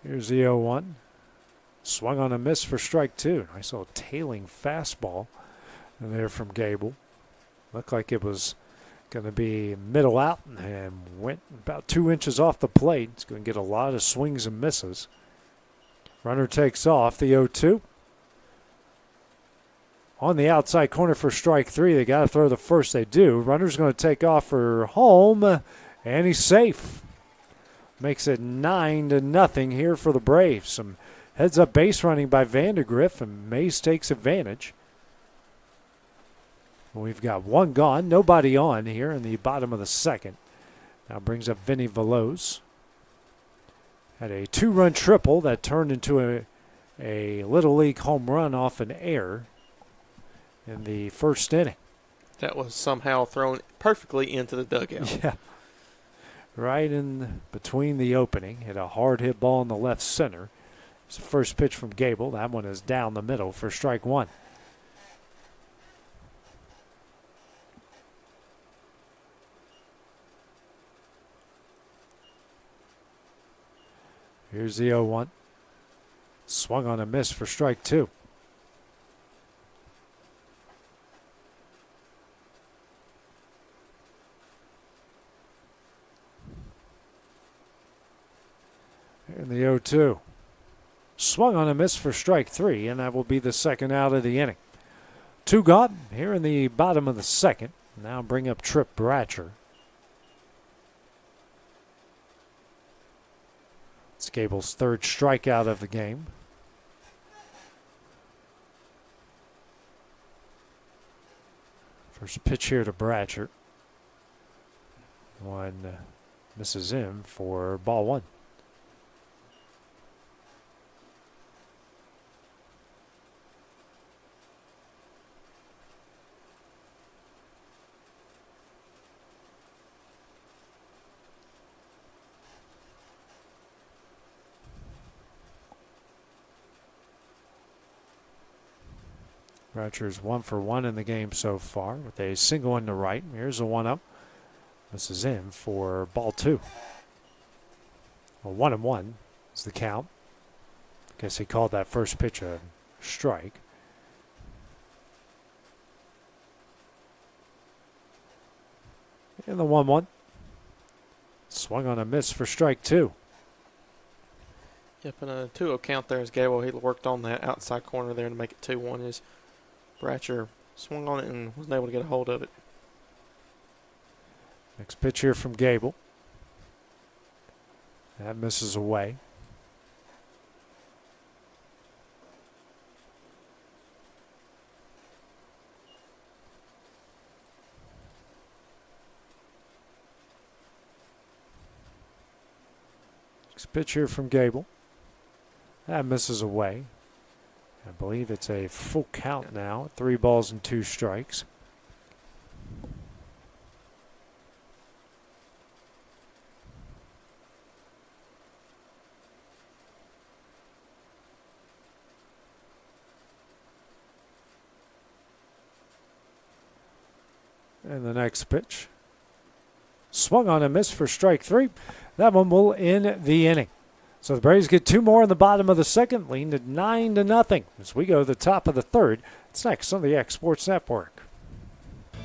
Here's the 0-1. Swung on a miss for strike 2. Nice little tailing fastball there from Gable. Looked like it was going to be middle out and went about 2 inches off the plate. It's going to get a lot of swings and misses. Runner takes off. The 0-2. On the outside corner for strike 3. They got to throw the first. They do. Runner's going to take off for home, and he's safe. Makes it 9-0 here for the Braves. Some heads-up base running by Vandegrift, and Mays takes advantage. We've got 1 gone, nobody on here in the bottom of the second. Now brings up Vinny Veloz. Had a 2-run triple that turned into a Little League home run off an error in the first inning. That was somehow thrown perfectly into the dugout. Yeah. Right in between the opening. Hit a hard hit ball in the left center. It's the first pitch from Gable. That one is down the middle for strike 1. Here's the 0-1. Swung on a miss for strike 2. And the 0-2. Swung on a miss for strike 3, and that will be the second out of the inning. 2 gone here in the bottom of the second. Now bring up Trip Bratcher. It's Gable's third strikeout of the game. First pitch here to Bratcher. One misses him for ball 1. Bratcher's 1 for 1 in the game so far with a single in the right. Here's a 1-up. This is in for ball 2. Well, 1-1 is the count. Guess he called that first pitch a strike. And the 1-1. Swung on a miss for strike 2. Yep, and a 2-0 count there as Gable. He worked on that outside corner there to make it 2-1. His Bratcher swung on it and wasn't able to get a hold of it. Next pitch here from Gable. That misses away. Next pitch here from Gable. That misses away. I believe it's a full count now. 3 balls and 2 strikes. And the next pitch. Swung on a miss for strike 3. That one will end the inning. So the Braves get 2 more in the bottom of the second, leading to 9-0 as we go to the top of the third. It's next on the X Sports Network.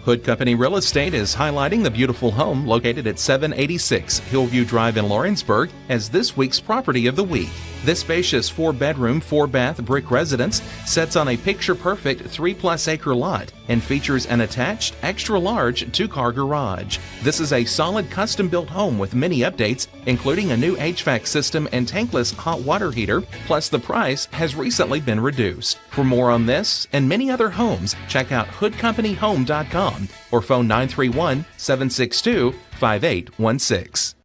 Hood Company Real Estate is highlighting the beautiful home located at 786 Hillview Drive in Lawrenceburg as this week's property of the week. This spacious 4-bedroom, 4-bath brick residence sits on a picture-perfect 3+ acre lot and features an attached, extra-large 2-car garage. This is a solid custom-built home with many updates, including a new HVAC system and tankless hot water heater, plus the price has recently been reduced. For more on this and many other homes, check out hoodcompanyhome.com or phone 931-762-5816.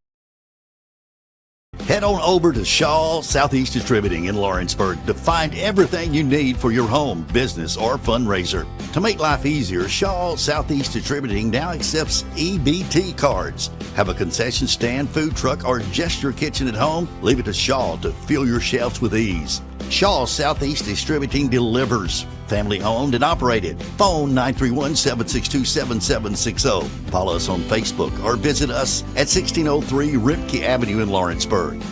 Head on over to Shaw Southeast Distributing in Lawrenceburg to find everything you need for your home, business, or fundraiser. To make life easier, Shaw Southeast Distributing now accepts EBT cards. Have a concession stand, food truck, or just your kitchen at home? Leave it to Shaw to fill your shelves with ease. Shaw Southeast Distributing delivers. Family owned and operated. Phone 931-762-7760. Follow us on Facebook or visit us at 1603 Ripke Avenue in Lawrenceburg.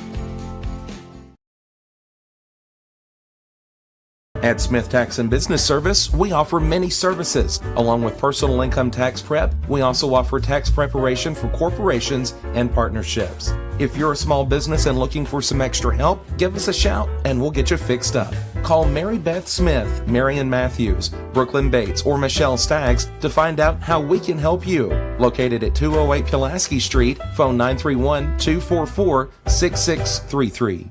At Smith Tax and Business Service, we offer many services. Along with personal income tax prep, we also offer tax preparation for corporations and partnerships. If you're a small business and looking for some extra help, give us a shout and we'll get you fixed up. Call Mary Beth Smith, Marion Matthews, Brooklyn Bates, or Michelle Staggs to find out how we can help you. Located at 208 Pulaski Street, phone 931-244-6633.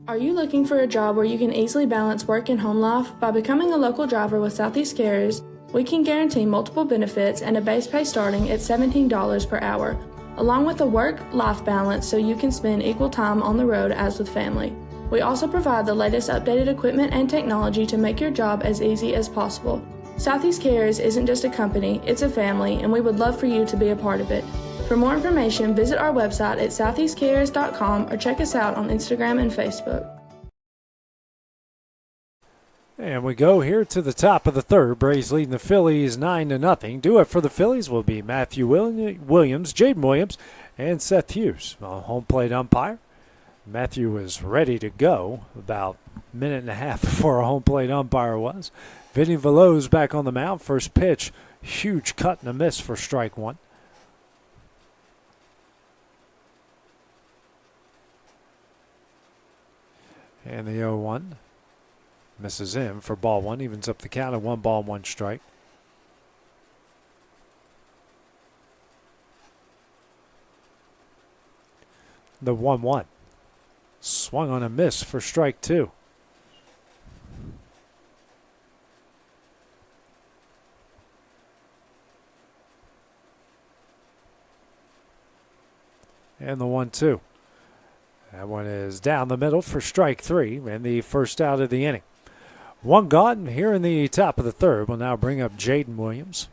Are you looking for a job where you can easily balance work and home life? By becoming a local driver with Southeast Carriers, we can guarantee multiple benefits and a base pay starting at $17 per hour, along with a work-life balance so you can spend equal time on the road as with family. We also provide the latest updated equipment and technology to make your job as easy as possible. Southeast Carriers isn't just a company, it's a family, and we would love for you to be a part of it. For more information, visit our website at southeastcarriers.com or check us out on Instagram and Facebook. And we go here to the top of the third. Braves leading the Phillies 9-0. Do it for the Phillies will be Matthew Williams, Jaden Williams, and Seth Hughes. Home plate umpire. Matthew was ready to go about a minute and a half before a home plate umpire was. Vinny Veloz back on the mound. First pitch, huge cut and a miss for strike one. And the 0-1 misses in for ball one. Evens up the count at 1 ball, 1 strike. The 1-1. Swung on a miss for strike two. And the 1-2. That one is down the middle for strike three and the first out of the inning. One gone here in the top of the third. We'll now bring up Jaden Williams.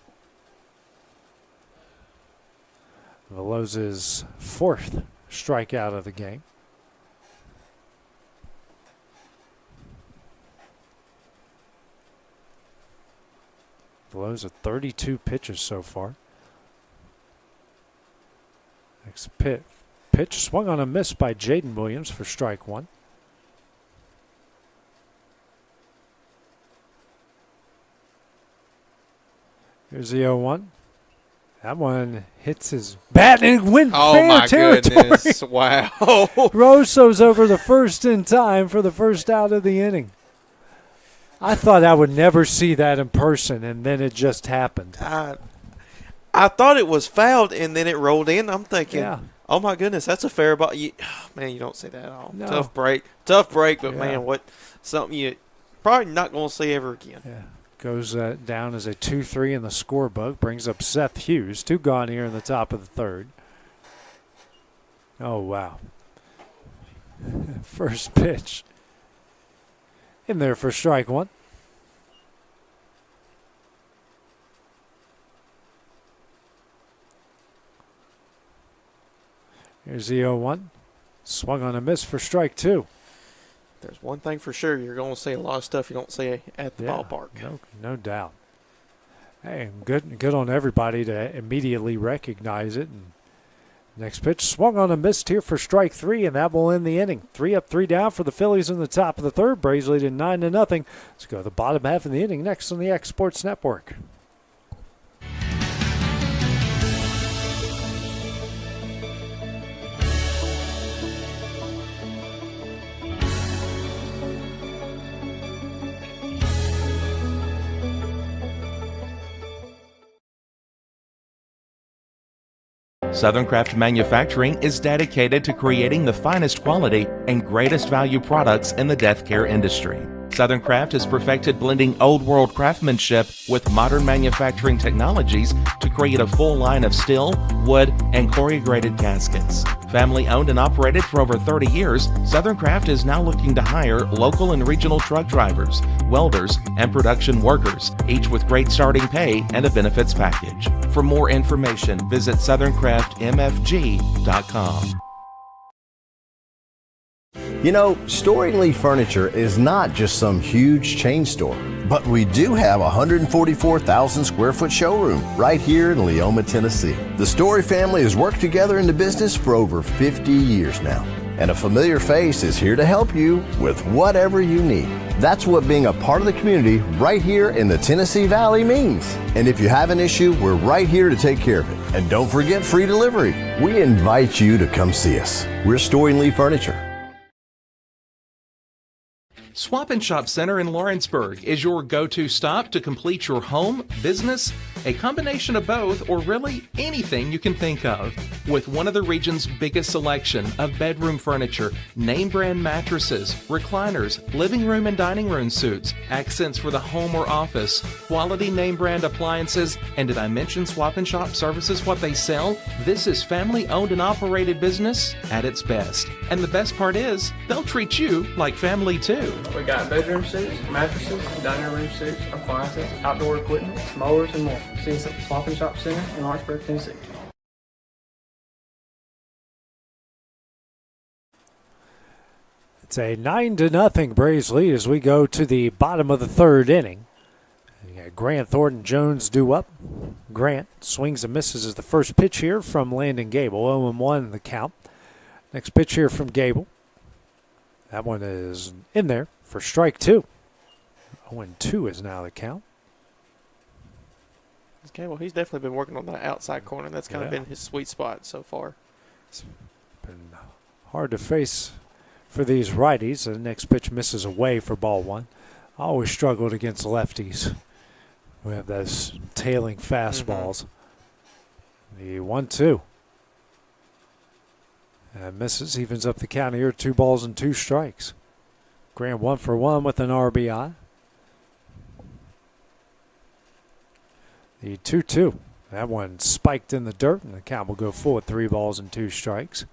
Veloz's fourth strikeout of the game. Veloz at 32 pitches so far. Next pitch swung on a miss by Jaden Williams for strike one. Here's the 0-1. That one hits his bat and went fair territory. Goodness. Wow. Rosso's over the first in time for the first out of the inning. I thought I would never see that in person, and then it just happened. I thought it was fouled, and then it rolled in. I'm thinking, Yeah. oh, my goodness, that's a fair ball. Man, you don't see that at all. No. Tough break, but, Yeah. man, something you probably not going to see ever again. Yeah. Goes down as a 2-3 in the scorebook. Brings up Seth Hughes. 2 gone here in the top of the third. Oh, wow. First pitch. In there for strike one. Here's the 0-1. Swung on a miss for strike two. There's one thing for sure. You're going to see a lot of stuff you don't see at the ballpark. No doubt. Hey, good on everybody to immediately recognize it. And next pitch swung on a miss here for strike three, and that will end the inning. 3 up, 3 down for the Phillies in the top of the third. Braves leading 9-0. Let's go to the bottom half of the inning next on the X Sports Network. Southern Craft Manufacturing is dedicated to creating the finest quality and greatest value products in the death care industry. Southern Craft has perfected blending old world craftsmanship with modern manufacturing technologies to create a full line of steel, wood, and corrugated caskets. Family owned and operated for over 30 years, Southern Craft is now looking to hire local and regional truck drivers, welders, and production workers, each with great starting pay and a benefits package. For more information, visit SouthernCraftMFG.com. You know, Storing Lee Furniture is not just some huge chain store, but we do have a 144,000 square foot showroom right here in Leoma, Tennessee. The Story family has worked together in the business for over 50 years now, and a familiar face is here to help you with whatever you need. That's what being a part of the community right here in the Tennessee Valley means. And if you have an issue, we're right here to take care of it. And don't forget free delivery. We invite you to come see us. We're Storing Lee Furniture. Swap and Shop Center in Lawrenceburg is your go-to stop to complete your home, business, a combination of both, or really anything you can think of. With one of the region's biggest selection of bedroom furniture, name brand mattresses, recliners, living room and dining room suites, accents for the home or office, quality name brand appliances, and did I mention Swap and Shop services what they sell? This is family owned and operated business at its best. And the best part is, they'll treat you like family too. We got bedroom suites, mattresses, dining room suites, appliances, outdoor equipment, mowers, and more. See us at Swap and Shop Center in Lawrenceburg, Tennessee. It's a 9-0 Braves lead as we go to the bottom of the third inning. You got Grant Thornton Jones due up. Grant swings and misses as the first pitch here from Landon Gable. 0-1 the count. Next pitch here from Gable. That one is in there for strike two. 0-2 is now the count. Gable, he's definitely been working on that outside corner. That's kind of been his sweet spot so far. It's been hard to face for these righties. The next pitch misses away for ball one. I always struggled against lefties who have those tailing fastballs. The 1-2. And misses, evens up the count here, 2 balls and 2 strikes. Grant 1 for 1 with an RBI. The 2-2. That one spiked in the dirt, and the count will go full at 3 balls and 2 strikes.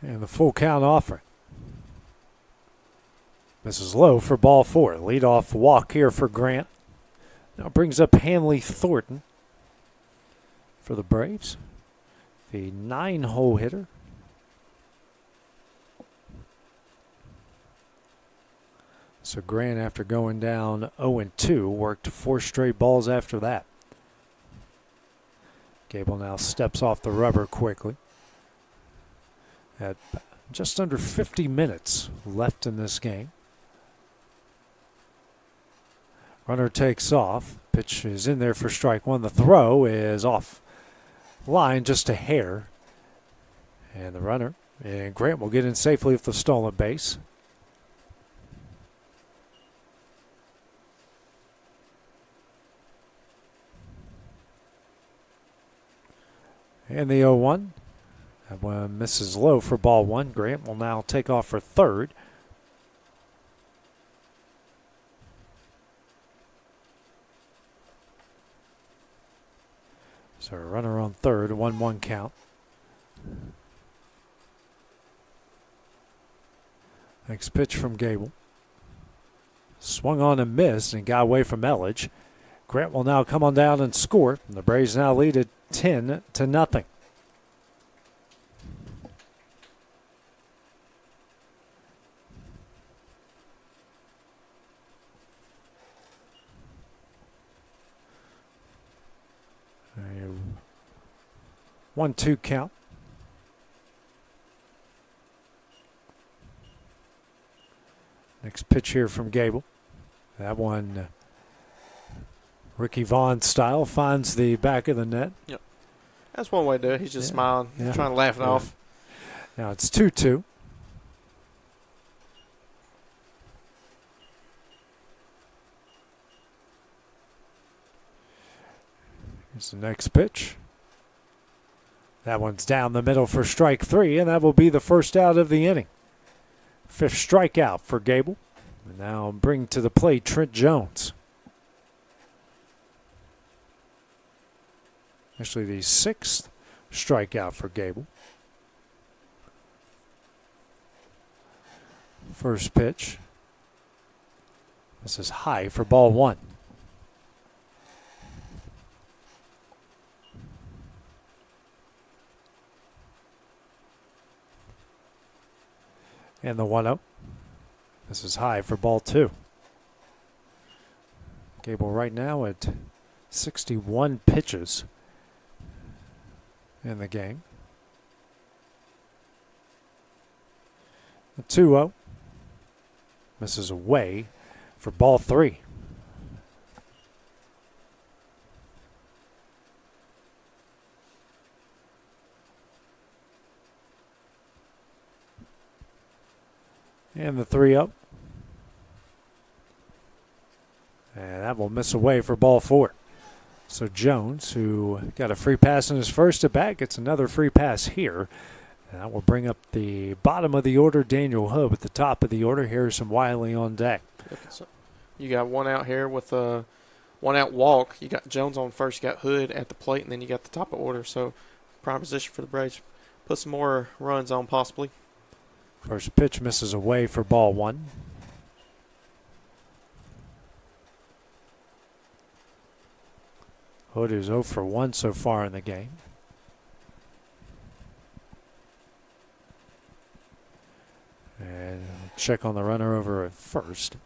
And the full count offering. This is low for ball 4. Leadoff walk here for Grant. Now brings up Hanley Thornton for the Braves. The 9-hole hitter. So Grant, after going down 0-2, worked 4 straight balls after that. Gable now steps off the rubber quickly. At just under 50 minutes left in this game. Runner takes off. Pitch is in there for strike one. The throw is off line just a hair. And the runner, and Grant will get in safely with the stolen base. And the 0-1. That one misses low for ball 1. Grant will now take off for third. So a runner on third, 1-1 count. Next pitch from Gable. Swung on and missed and got away from Elledge. Grant will now come on down and score. And the Braves now lead at 10-0. A 1-2 count. Next pitch here from Gable. That one, Ricky Vaughn style, finds the back of the net. Yep. That's one way to do it. He's just smiling, trying to laugh it off. Now it's 2-2. Here's the next pitch. That one's down the middle for strike 3, and that will be the first out of the inning. 5th strikeout for Gable. And now bring to the plate Trent Jones. Actually, the 6th strikeout for Gable. First pitch. This is high for ball 1. And the 1-0. This is high for ball 2. Gable right now at 61 pitches in the game. The 2-0. Misses away for ball 3. And the 3-0. And that will miss away for ball 4. So Jones, who got a free pass in his first at bat, gets another free pass here. And that will bring up the bottom of the order, Daniel Hub at the top of the order. Harrison Wiley on deck. So you got one out here with a 1-out walk. You got Jones on first, you got Hood at the plate, and then you got the top of order. So prime position for the Braves. Put some more runs on possibly. First pitch misses away for ball 1. Hood is 0 for 1 so far in the game. And check on the runner over at first.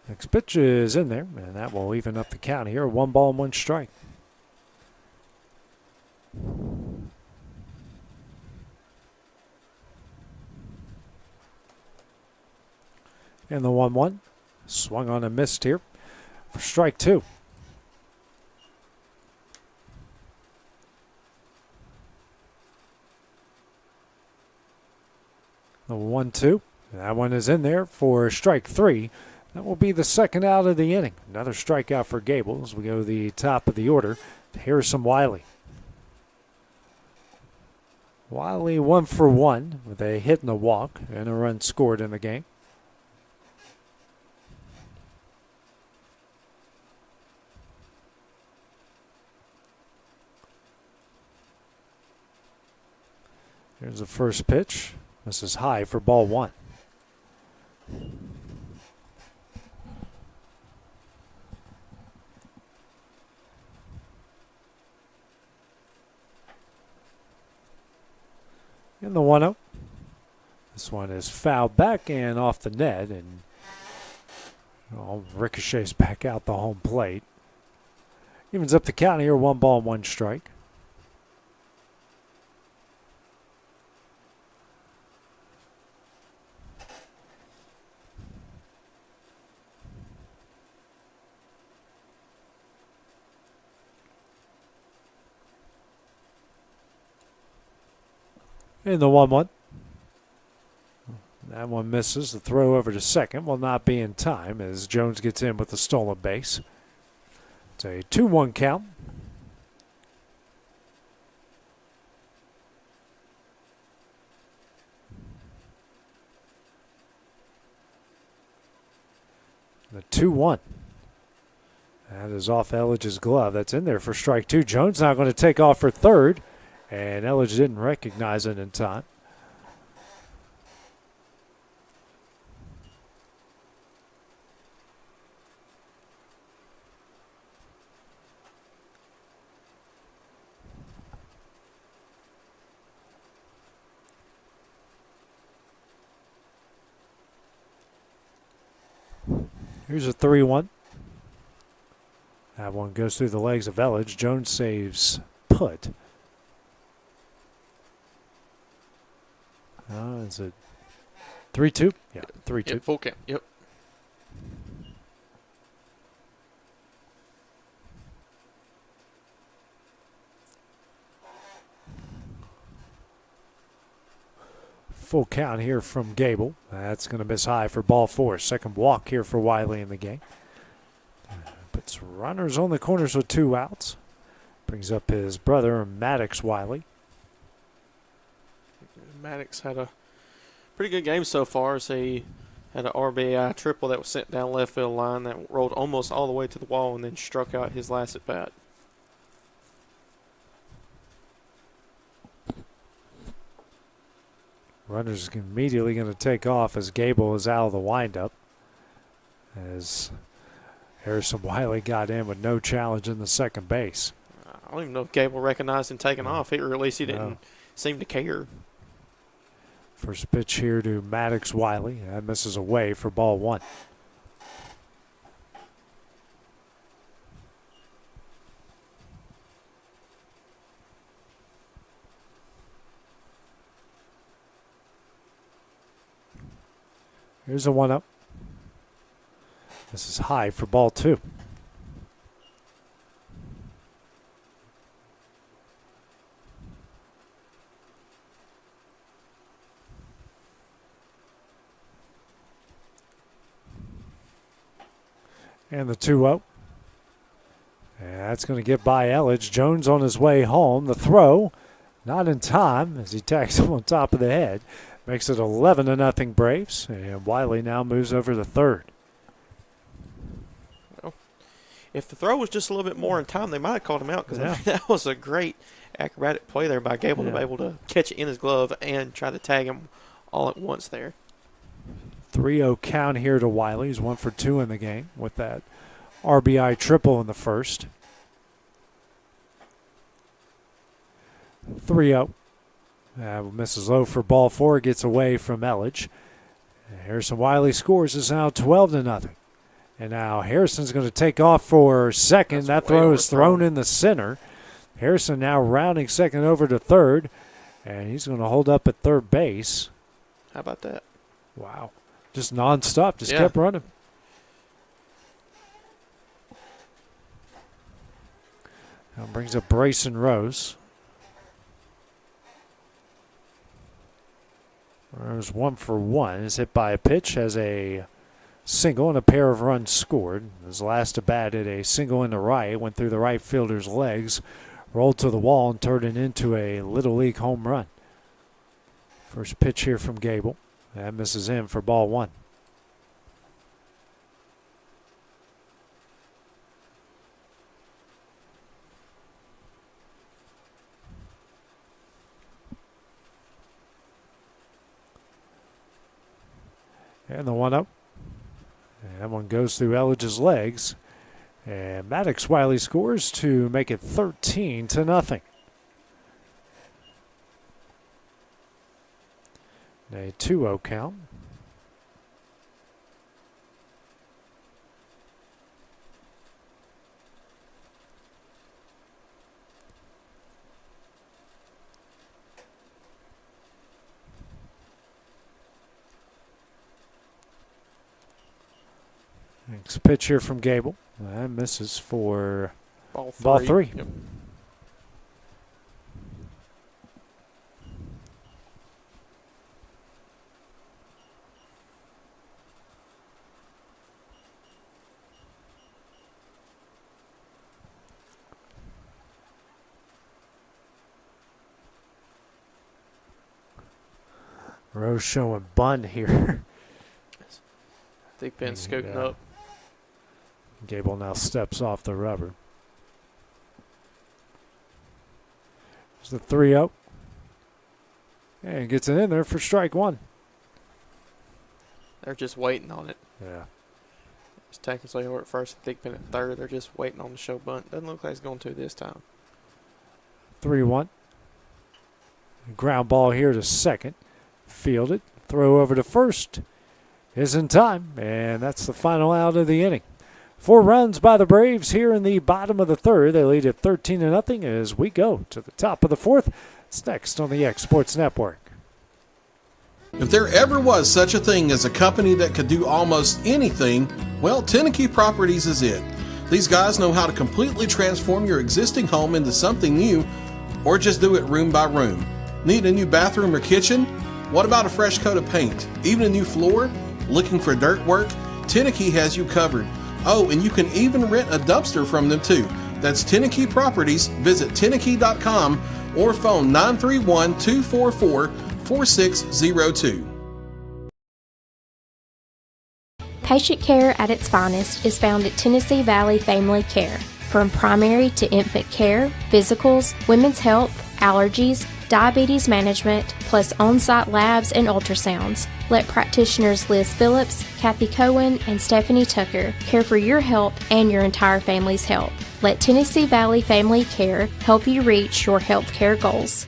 Next pitch is in there, and that will even up the count here. 1 ball and 1 strike. And the 1-1. Swung on and missed here for strike 2. The 1-2. That one is in there for strike 3. That will be the second out of the inning. Another strikeout for Gable as we go to the top of the order to Harrison Wiley. Wiley 1 for 1 with a hit and a walk and a run scored in the game. Here's the first pitch. This is high for ball 1. And the 1-0. This one is fouled back and off the net, and ricochets back out the home plate. Evens up the count here, 1 ball and 1 strike. And the 1-1. That one misses. The throw over to second will not be in time as Jones gets in with the stolen base. It's a 2-1 count. The 2-1. That is off Elledge's glove. That's in there for strike 2. Jones now going to take off for third. And Elledge didn't recognize it in time. Here's a 3-1. That one goes through the legs of Elledge. Jones saves put. Is it 3-2? Yeah, 3-2. Yep, full count. Yep. Full count here from Gable. That's going to miss high for ball 4. Second walk here for Wiley in the game. Puts runners on the corners with 2 outs. Brings up his brother, Maddox Wiley. Maddox had a pretty good game so far as he had an RBI triple that was sent down left field line that rolled almost all the way to the wall and then struck out his last at bat. Runners immediately going to take off as Gable is out of the windup. As Harrison Wiley got in with no challenge in the second base. I don't even know if Gable recognized him taking off, or at least he didn't seem to care. First pitch here to Maddox Wiley. That misses away for ball 1. Here's a 1-0. This is high for ball 2. And the 2-0. And that's going to get by Elledge. Jones on his way home. The throw, not in time as he tags him on top of the head. Makes it 11-0 Braves. And Wiley now moves over to third. Well, if the throw was just a little bit more in time, they might have called him out because Yeah. that was a great acrobatic play there by Gable to be able to catch it in his glove and try to tag him all at once there. 3-0 count here to Wiley. He's 1 for 2 in the game with that RBI triple in the first. 3-0. Misses low for ball 4. Gets away from Elledge. Harrison Wiley scores. It's now 12-0. And now Harrison's going to take off for second. That throw is thrown in the center. Harrison now rounding second over to third. And he's going to hold up at third base. How about that? Wow. Just nonstop. Just kept running. Now brings up Brayson Rose. Rose 1 for 1. Is hit by a pitch, has a single and a pair of runs scored. His last at bat at a single in the right, went through the right fielder's legs, rolled to the wall and turned it into a Little League home run. First pitch here from Gable. That misses in for ball 1. And the 1-0. And that one goes through Elledge's legs. And Maddox Wiley scores to make it 13-0. A 2-0 count. Next pitch here from Gable. That misses for ball 3. Yep. Rose showing bunt here. Deep pin scooting up. Gable now steps off the rubber. There's the 3-0. And gets it in there for strike 1. They're just waiting on it. Yeah. It's technically over at first, deep pin at third. They're just waiting on the show bunt. Doesn't look like it's going to this time. 3-1. Ground ball here to second. Fielded. Throw over to first. Is in time. And that's the final out of the inning. 4 runs by the Braves here in the bottom of the third. They lead at 13-0 as we go to the top of the fourth. It's next on the X Sports Network. If there ever was such a thing as a company that could do almost anything, well, Teneke Properties is it. These guys know how to completely transform your existing home into something new, or just do it room by room. Need a new bathroom or kitchen? What about a fresh coat of paint? Even a new floor? Looking for dirt work? Teneke has you covered. Oh, and you can even rent a dumpster from them too. That's Teneke Properties. Visit Teneke.com or phone 931-244-4602. Patient care at its finest is found at Tennessee Valley Family Care. From primary to infant care, physicals, women's health, allergies, diabetes management, plus on-site labs and ultrasounds. Let practitioners Liz Phillips, Kathy Cohen, and Stephanie Tucker care for your health and your entire family's health. Let Tennessee Valley Family Care help you reach your health care goals.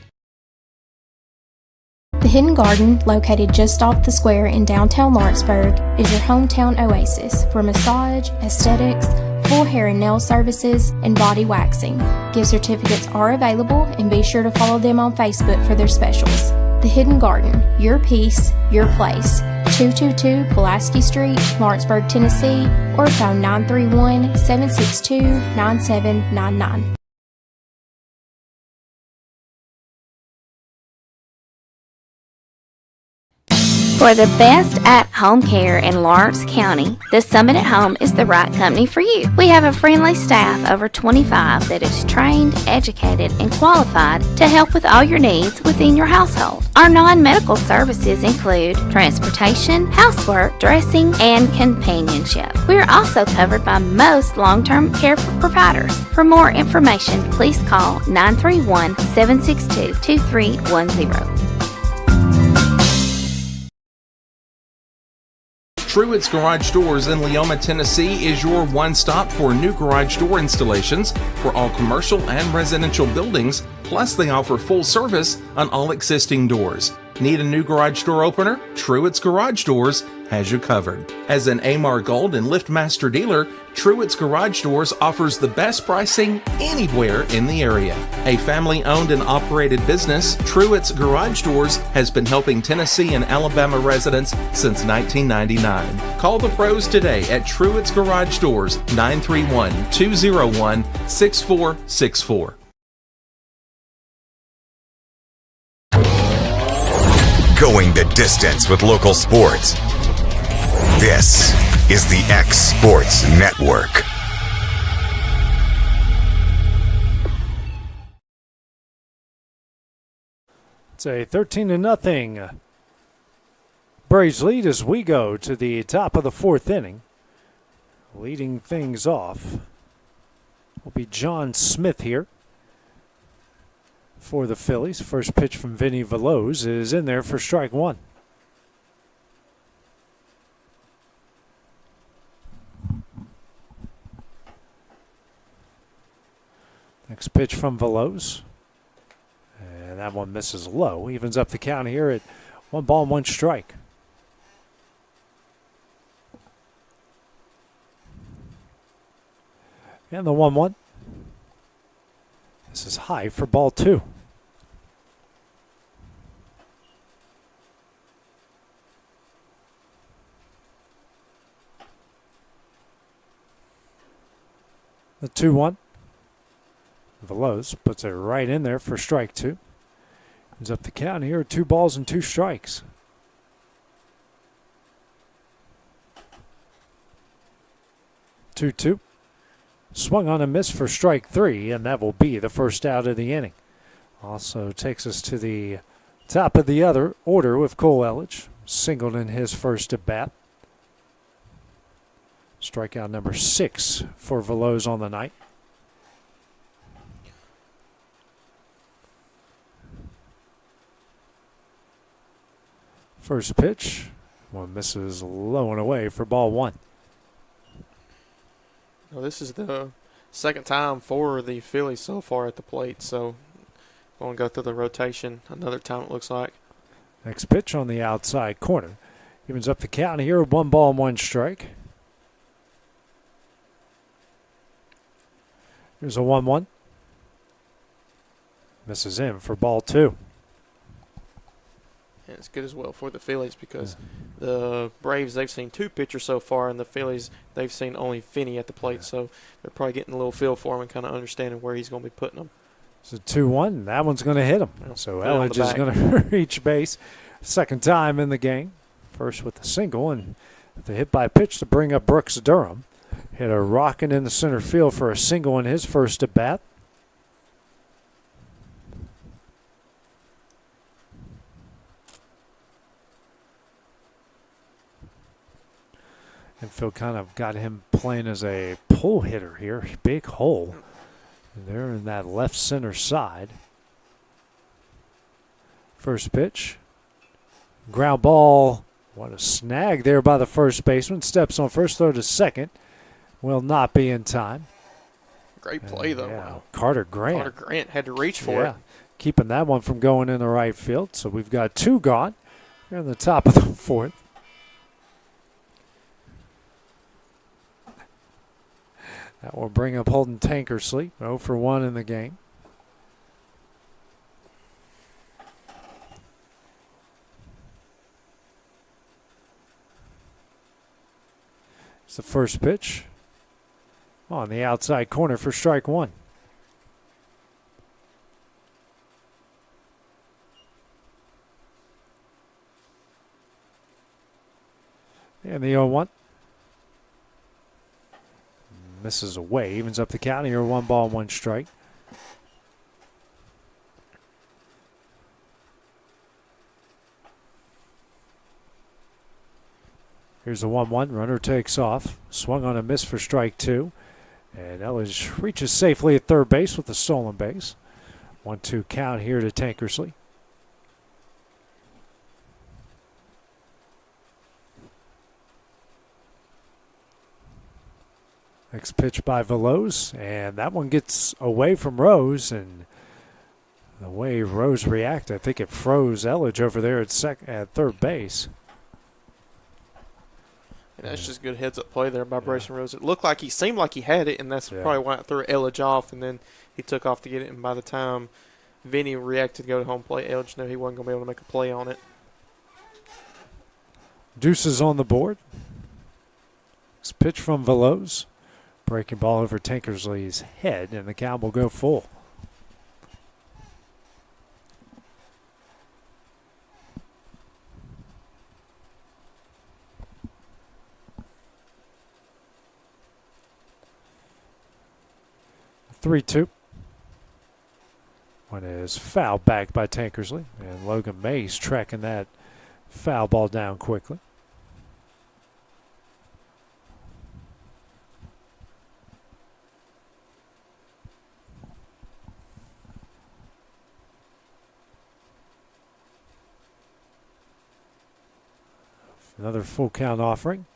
The Hidden Garden, located just off the square in downtown Lawrenceburg, is your hometown oasis for massage, aesthetics, full hair and nail services, and body waxing. Gift certificates are available, and be sure to follow them on Facebook for their specials. The Hidden Garden, your peace, your place. 222 Pulaski Street, Lawrenceburg, Tennessee, or phone 931-762-9799. For the best at-home care in Lawrence County, the Summit at Home is the right company for you. We have a friendly staff over 25 that is trained, educated, and qualified to help with all your needs within your household. Our non-medical services include transportation, housework, dressing, and companionship. We are also covered by most long-term care providers. For more information, please call 931-762-2310. Truett's Garage Doors in Leoma, Tennessee is your one-stop for new garage door installations for all commercial and residential buildings, plus they offer full service on all existing doors. Need a new garage door opener? Truett's Garage Doors has you covered. As an Amar Gold and LiftMaster dealer, Truett's Garage Doors offers the best pricing anywhere in the area. A family-owned and operated business, Truett's Garage Doors has been helping Tennessee and Alabama residents since 1999. Call the pros today at Truett's Garage Doors, 931-201-6464. Going the distance with local sports. This is the X Sports Network. It's a 13-0 Braves lead as we go to the top of the fourth inning. Leading things off will be John Smith here for the Phillies. First pitch from Vinny Veloz is in there for strike one. Next pitch from Veloz. And that one misses low. Evens up the count here at 1-1 strike. And the 1-1. This is high for ball two. The 2-1. Veloz puts it right in there for strike two. Ends up the count here, 2 balls and 2 strikes. Two. Swung on a miss for strike three, and that will be the first out of the inning. Also takes us to the top of the other order with Cole Elledge. Singled in his first at bat. Strikeout number 6 for Veloz on the night. First pitch. One misses low and away for ball one. Well, this is the second time for the Phillies so far at the plate, so we'll go through the rotation another time it looks like. Next pitch on the outside corner. Evens up the count here, 1-1 strike. Here's a 1-1. Misses in for ball two. And it's good as well for the Phillies because the Braves, they've seen 2 pitchers so far, and the Phillies, they've seen only Finney at the plate. So they're probably getting a little feel for him and kind of understanding where he's going to be putting them. It's a 2-1. That one's going to hit him. So Elledge is going to reach base. Second time in the game. First with the single, and the hit by pitch to bring up Brooks Durham. Hit a rocking in the center field for a single in his first at bat. And Phil kind of got him playing as a pull hitter here. Big hole there in that left center side. First pitch. Ground ball. What a snag there by the first baseman. Steps on first, throw to second. Will not be in time. Great play, though. Yeah, Wow. Carter Grant. Carter Grant had to reach for it. Keeping that one from going in the right field. So we've got 2 gone here in the top of the fourth. That will bring up Holden Tankersley, 0 for 1 in the game. It's the first pitch on the outside corner for strike one. And the 0-1. Misses away, evens up the count here. 1 ball, 1 strike. Here's the 1-1. Runner takes off. Swung on a miss for strike 2. And Elledge reaches safely at third base with the stolen base. 1-2 count here to Tankersley. Next pitch by Veloz, and that one gets away from Rose, and the way Rose reacted, I think it froze Elledge over there at third base. And that's just good heads-up play there by Bryson Rose. It looked like he seemed like he had it, and that's probably why it threw Elledge off, and then he took off to get it, and by the time Vinny reacted to go to home plate, Elledge knew he wasn't going to be able to make a play on it. Deuces on the board. This pitch from Veloz. Breaking ball over Tankersley's head, and the count will go full. The 3-2. One is fouled back by Tankersley, and Logan Mays tracking that foul ball down quickly. Another full count offering.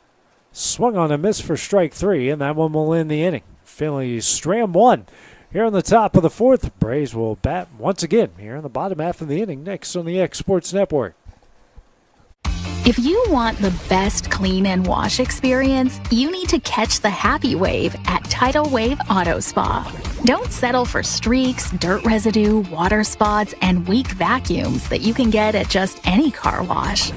Swung on a miss for strike 3, and that one will end the inning. Phillies stram 1 here on the top of the 4th. Braves will bat once again here in the bottom half of the inning, next on the X Sports Network. If you want the best clean and wash experience, you need to catch the happy wave at Tidal Wave Auto Spa. Don't settle for streaks, dirt residue, water spots, and weak vacuums that you can get at just any car wash.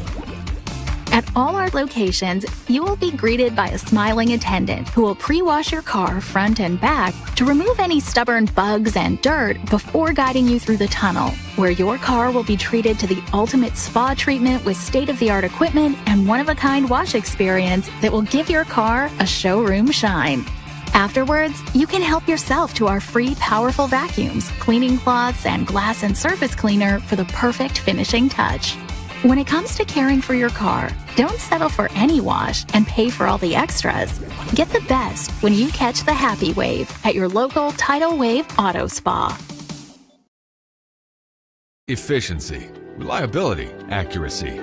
At all our locations, you will be greeted by a smiling attendant who will pre-wash your car front and back to remove any stubborn bugs and dirt before guiding you through the tunnel, where your car will be treated to the ultimate spa treatment with state-of-the-art equipment and one-of-a-kind wash experience that will give your car a showroom shine. Afterwards, you can help yourself to our free powerful vacuums, cleaning cloths, and glass and surface cleaner for the perfect finishing touch. When it comes to caring for your car, don't settle for any wash and pay for all the extras. Get the best when you catch the happy wave at your local Tidal Wave Auto Spa. Efficiency, reliability, accuracy.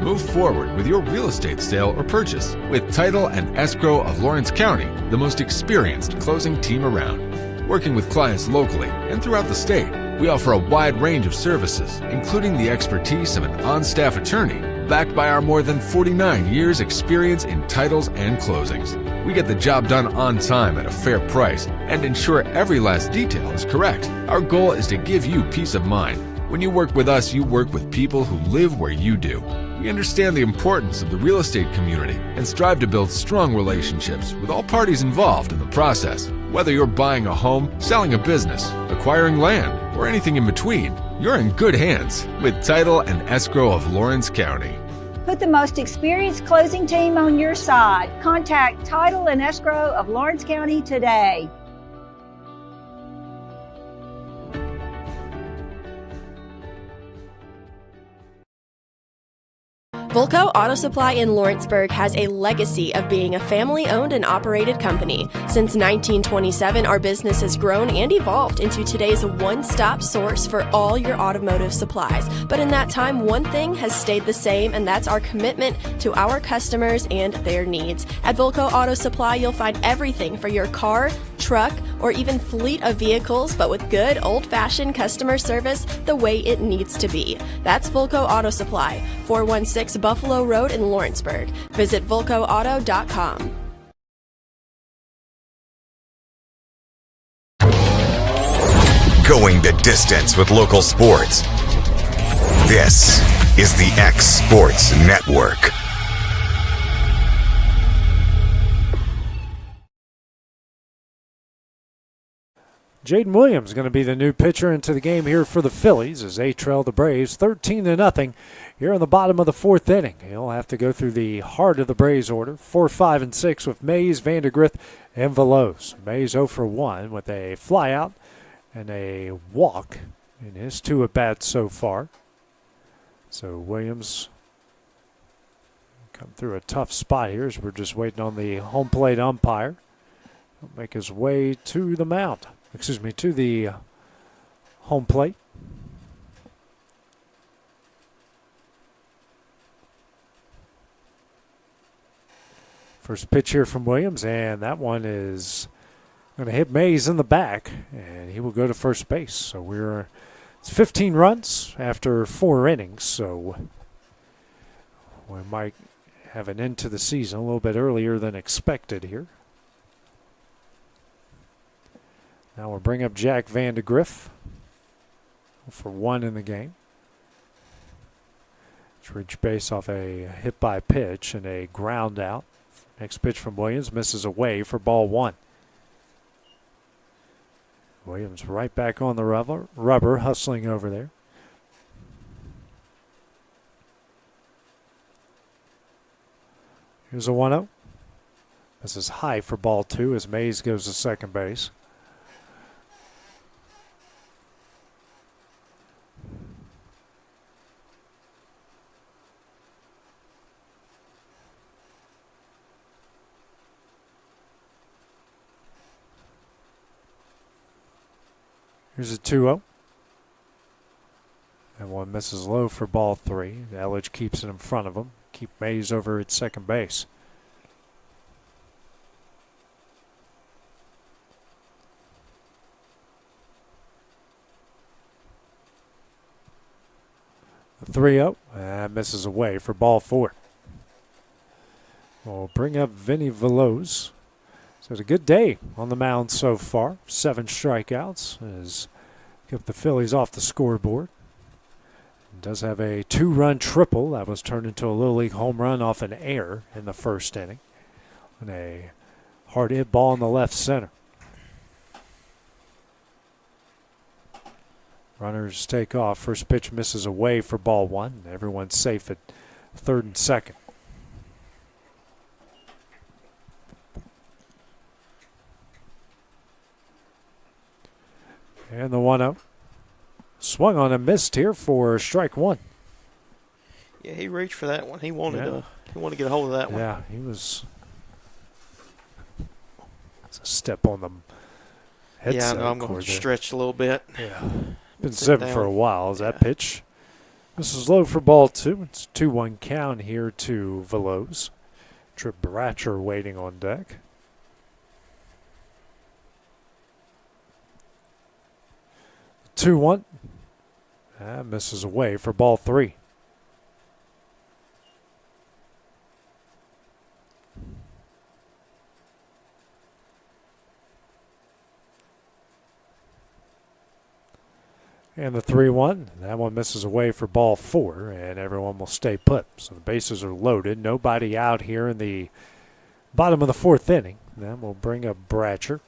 Move forward with your real estate sale or purchase with Title and Escrow of Lawrence County, the most experienced closing team around. Working with clients locally and throughout the state, we offer a wide range of services, including the expertise of an on-staff attorney, backed by our more than 49 years experience in titles and closings. We get the job done on time at a fair price and ensure every last detail is correct. Our goal is to give you peace of mind. When you work with us, you work with people who live where you do. We understand the importance of the real estate community and strive to build strong relationships with all parties involved in the process. Whether you're buying a home, selling a business, acquiring land, or anything in between, you're in good hands with Title and Escrow of Lawrence County. Put the most experienced closing team on your side. Contact Title and Escrow of Lawrence County today. Volco Auto Supply in Lawrenceburg has a legacy of being a family-owned and operated company. Since 1927, our business has grown and evolved into today's one-stop source for all your automotive supplies. But in that time, one thing has stayed the same, and that's our commitment to our customers and their needs. At Volco Auto Supply, you'll find everything for your car, truck, or even fleet of vehicles, but with good old-fashioned customer service the way it needs to be. That's Volco Auto Supply, 416 Buffalo Road in Lawrenceburg. Visit VolcoAuto.com. Going the distance with local sports. This is the X Sports Network. Jaden Williams going to be the new pitcher into the game here for the Phillies as they trail the Braves 13-0 here in the bottom of the fourth inning. He'll have to go through the heart of the Braves order, 4, 5, and 6 with Mays, Vandergriff, and Veloz. Mays 0 for 1 with a flyout and a walk in his 2 at-bats so far. So Williams come through a tough spot here as we're just waiting on the home plate umpire. He'll make his way to the mound. To the home plate. First pitch here from Williams, and that one is going to hit Mays in the back, and he will go to first base. So it's 15 runs after 4 innings, so we might have an end to the season a little bit earlier than expected here. Now we'll bring up Jack Vandergriff for 1 in the game. It's reached base off a hit by pitch and a ground out. Next pitch from Williams misses away for ball 1. Williams right back on the rubber, hustling over there. Here's a 1-0. This is high for ball 2 as Mays goes to second base. Here's a 2-0. That one misses low for ball 3. Elledge keeps it in front of him. Keep Mays over at second base. The 3-0. That misses away for ball 4. We'll bring up Vinny Veloz. So it's a good day on the mound so far. 7 strikeouts has kept the Phillies off the scoreboard. It does have a 2-run triple that was turned into a Little League home run off an error in the first inning. And a hard hit ball in the left center. Runners take off. First pitch misses away for ball 1. Everyone's safe at third and second. And the 1-0. Swung on and missed here for strike 1. Yeah, he reached for that one. He wanted to get a hold of that one. Yeah, he was. It's a step on the headset. Yeah, I know. I'm going to stretch a little bit. Yeah. Been 7 for a while. Is that pitch? This is low for ball 2. It's a 2-1 count here to Veloz. Trip Bratcher waiting on deck. The 2-1. That misses away for ball 3. And the 3-1, that one misses away for ball 4, and everyone will stay put. So the bases are loaded. Nobody out here in the bottom of the 4th inning. Then we'll bring up Bratcher.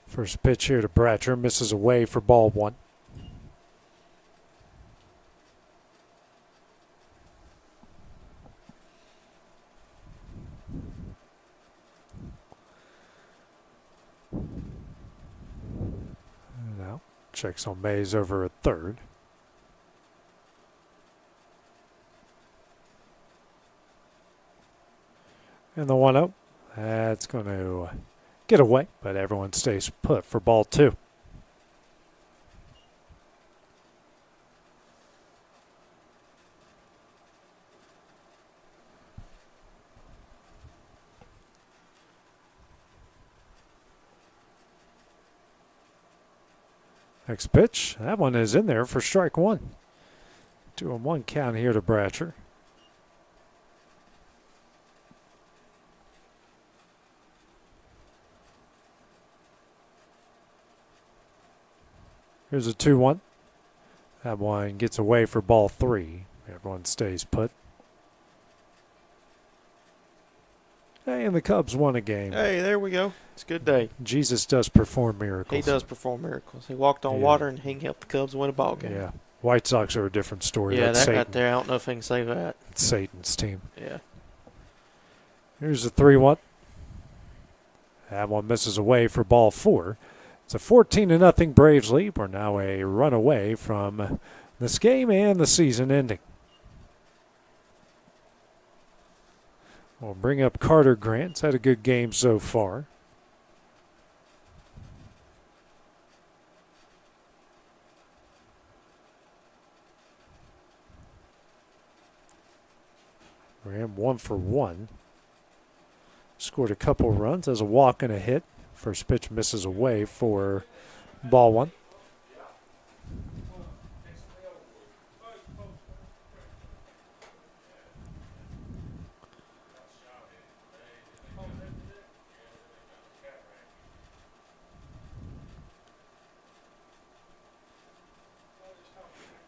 First pitch here to Bratcher, misses away for ball 1. Now checks on Mays over at third. And the 1-0. That's going to get away, but everyone stays put for ball 2. Next pitch, that one is in there for strike 1. 2-1 count here to Bratcher. Here's a 2-1. That one gets away for ball 3. Everyone stays put. Hey, and the Cubs won a game. Hey, there we go. It's a good day. Jesus does perform miracles. He does perform miracles. He walked on water, and he can help the Cubs win a ball game. Yeah. White Sox are a different story. Yeah, That's that Satan. right there, I don't know if I can say that. It's Satan's team. Yeah. Here's a 3-1. That one misses away for ball 4. It's a 14-0 Braves lead. We're now a run away from this game and the season ending. We'll bring up Carter Grant. He's had a good game so far. Graham 1 for 1. Scored a couple runs, has a walk and a hit. First pitch misses away for ball 1.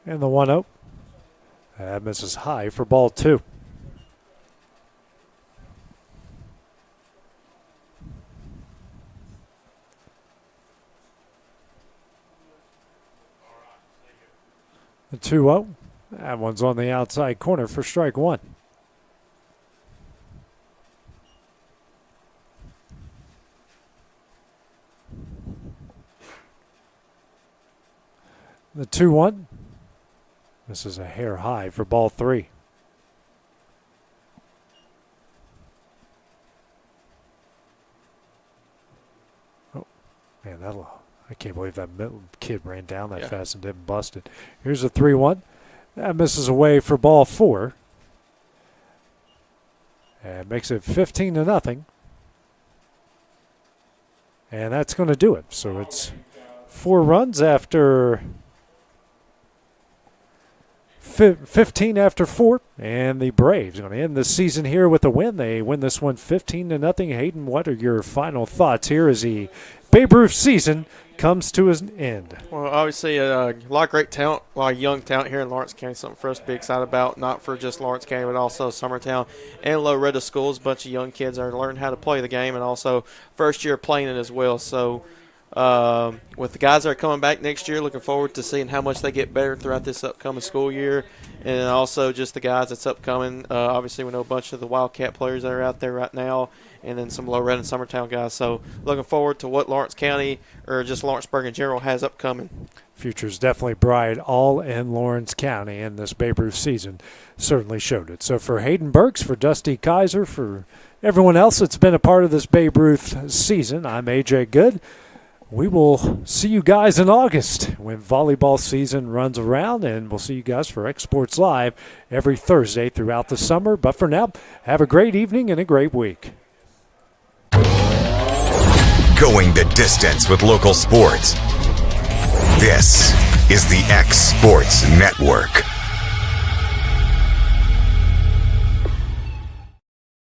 And the 1-0. That misses high for ball 2. The 2-0. That one's on the outside corner for strike 1. The 2-1. This is a hair high for ball 3. Oh, man, I can't believe that kid ran down that fast and didn't bust it. Here's a 3-1. That misses away for ball 4. And makes it 15-0. And that's going to do it. So it's 4 runs after 15 after 4, and the Braves are going to end the season here with a win. They win this one 15-0. Hayden, what are your final thoughts here as the Babe Ruth season comes to an end? Well, obviously a lot of great talent, a lot of young talent here in Lawrence County, something for us to be excited about, not for just Lawrence County, but also Summertown and Loretta schools. A bunch of young kids are learning how to play the game and also first year playing it as well. So with the guys that are coming back next year, looking forward to seeing how much they get better throughout this upcoming school year, and also just the guys that's upcoming. Obviously, we know a bunch of the Wildcat players that are out there right now, and then some Loretta and Summertown guys. So looking forward to what Lawrence County, or just Lawrenceburg in general, has upcoming. Future's definitely bright all in Lawrence County, and this Babe Ruth season certainly showed it. So for Hayden Burks, for Dusty Kaiser, for everyone else that's been a part of this Babe Ruth season, I'm AJ Good. We will see you guys in August when volleyball season runs around, and we'll see you guys for Exports Live every Thursday throughout the summer. But for now, have a great evening and a great week. Going the distance with local sports. This is the X Sports Network.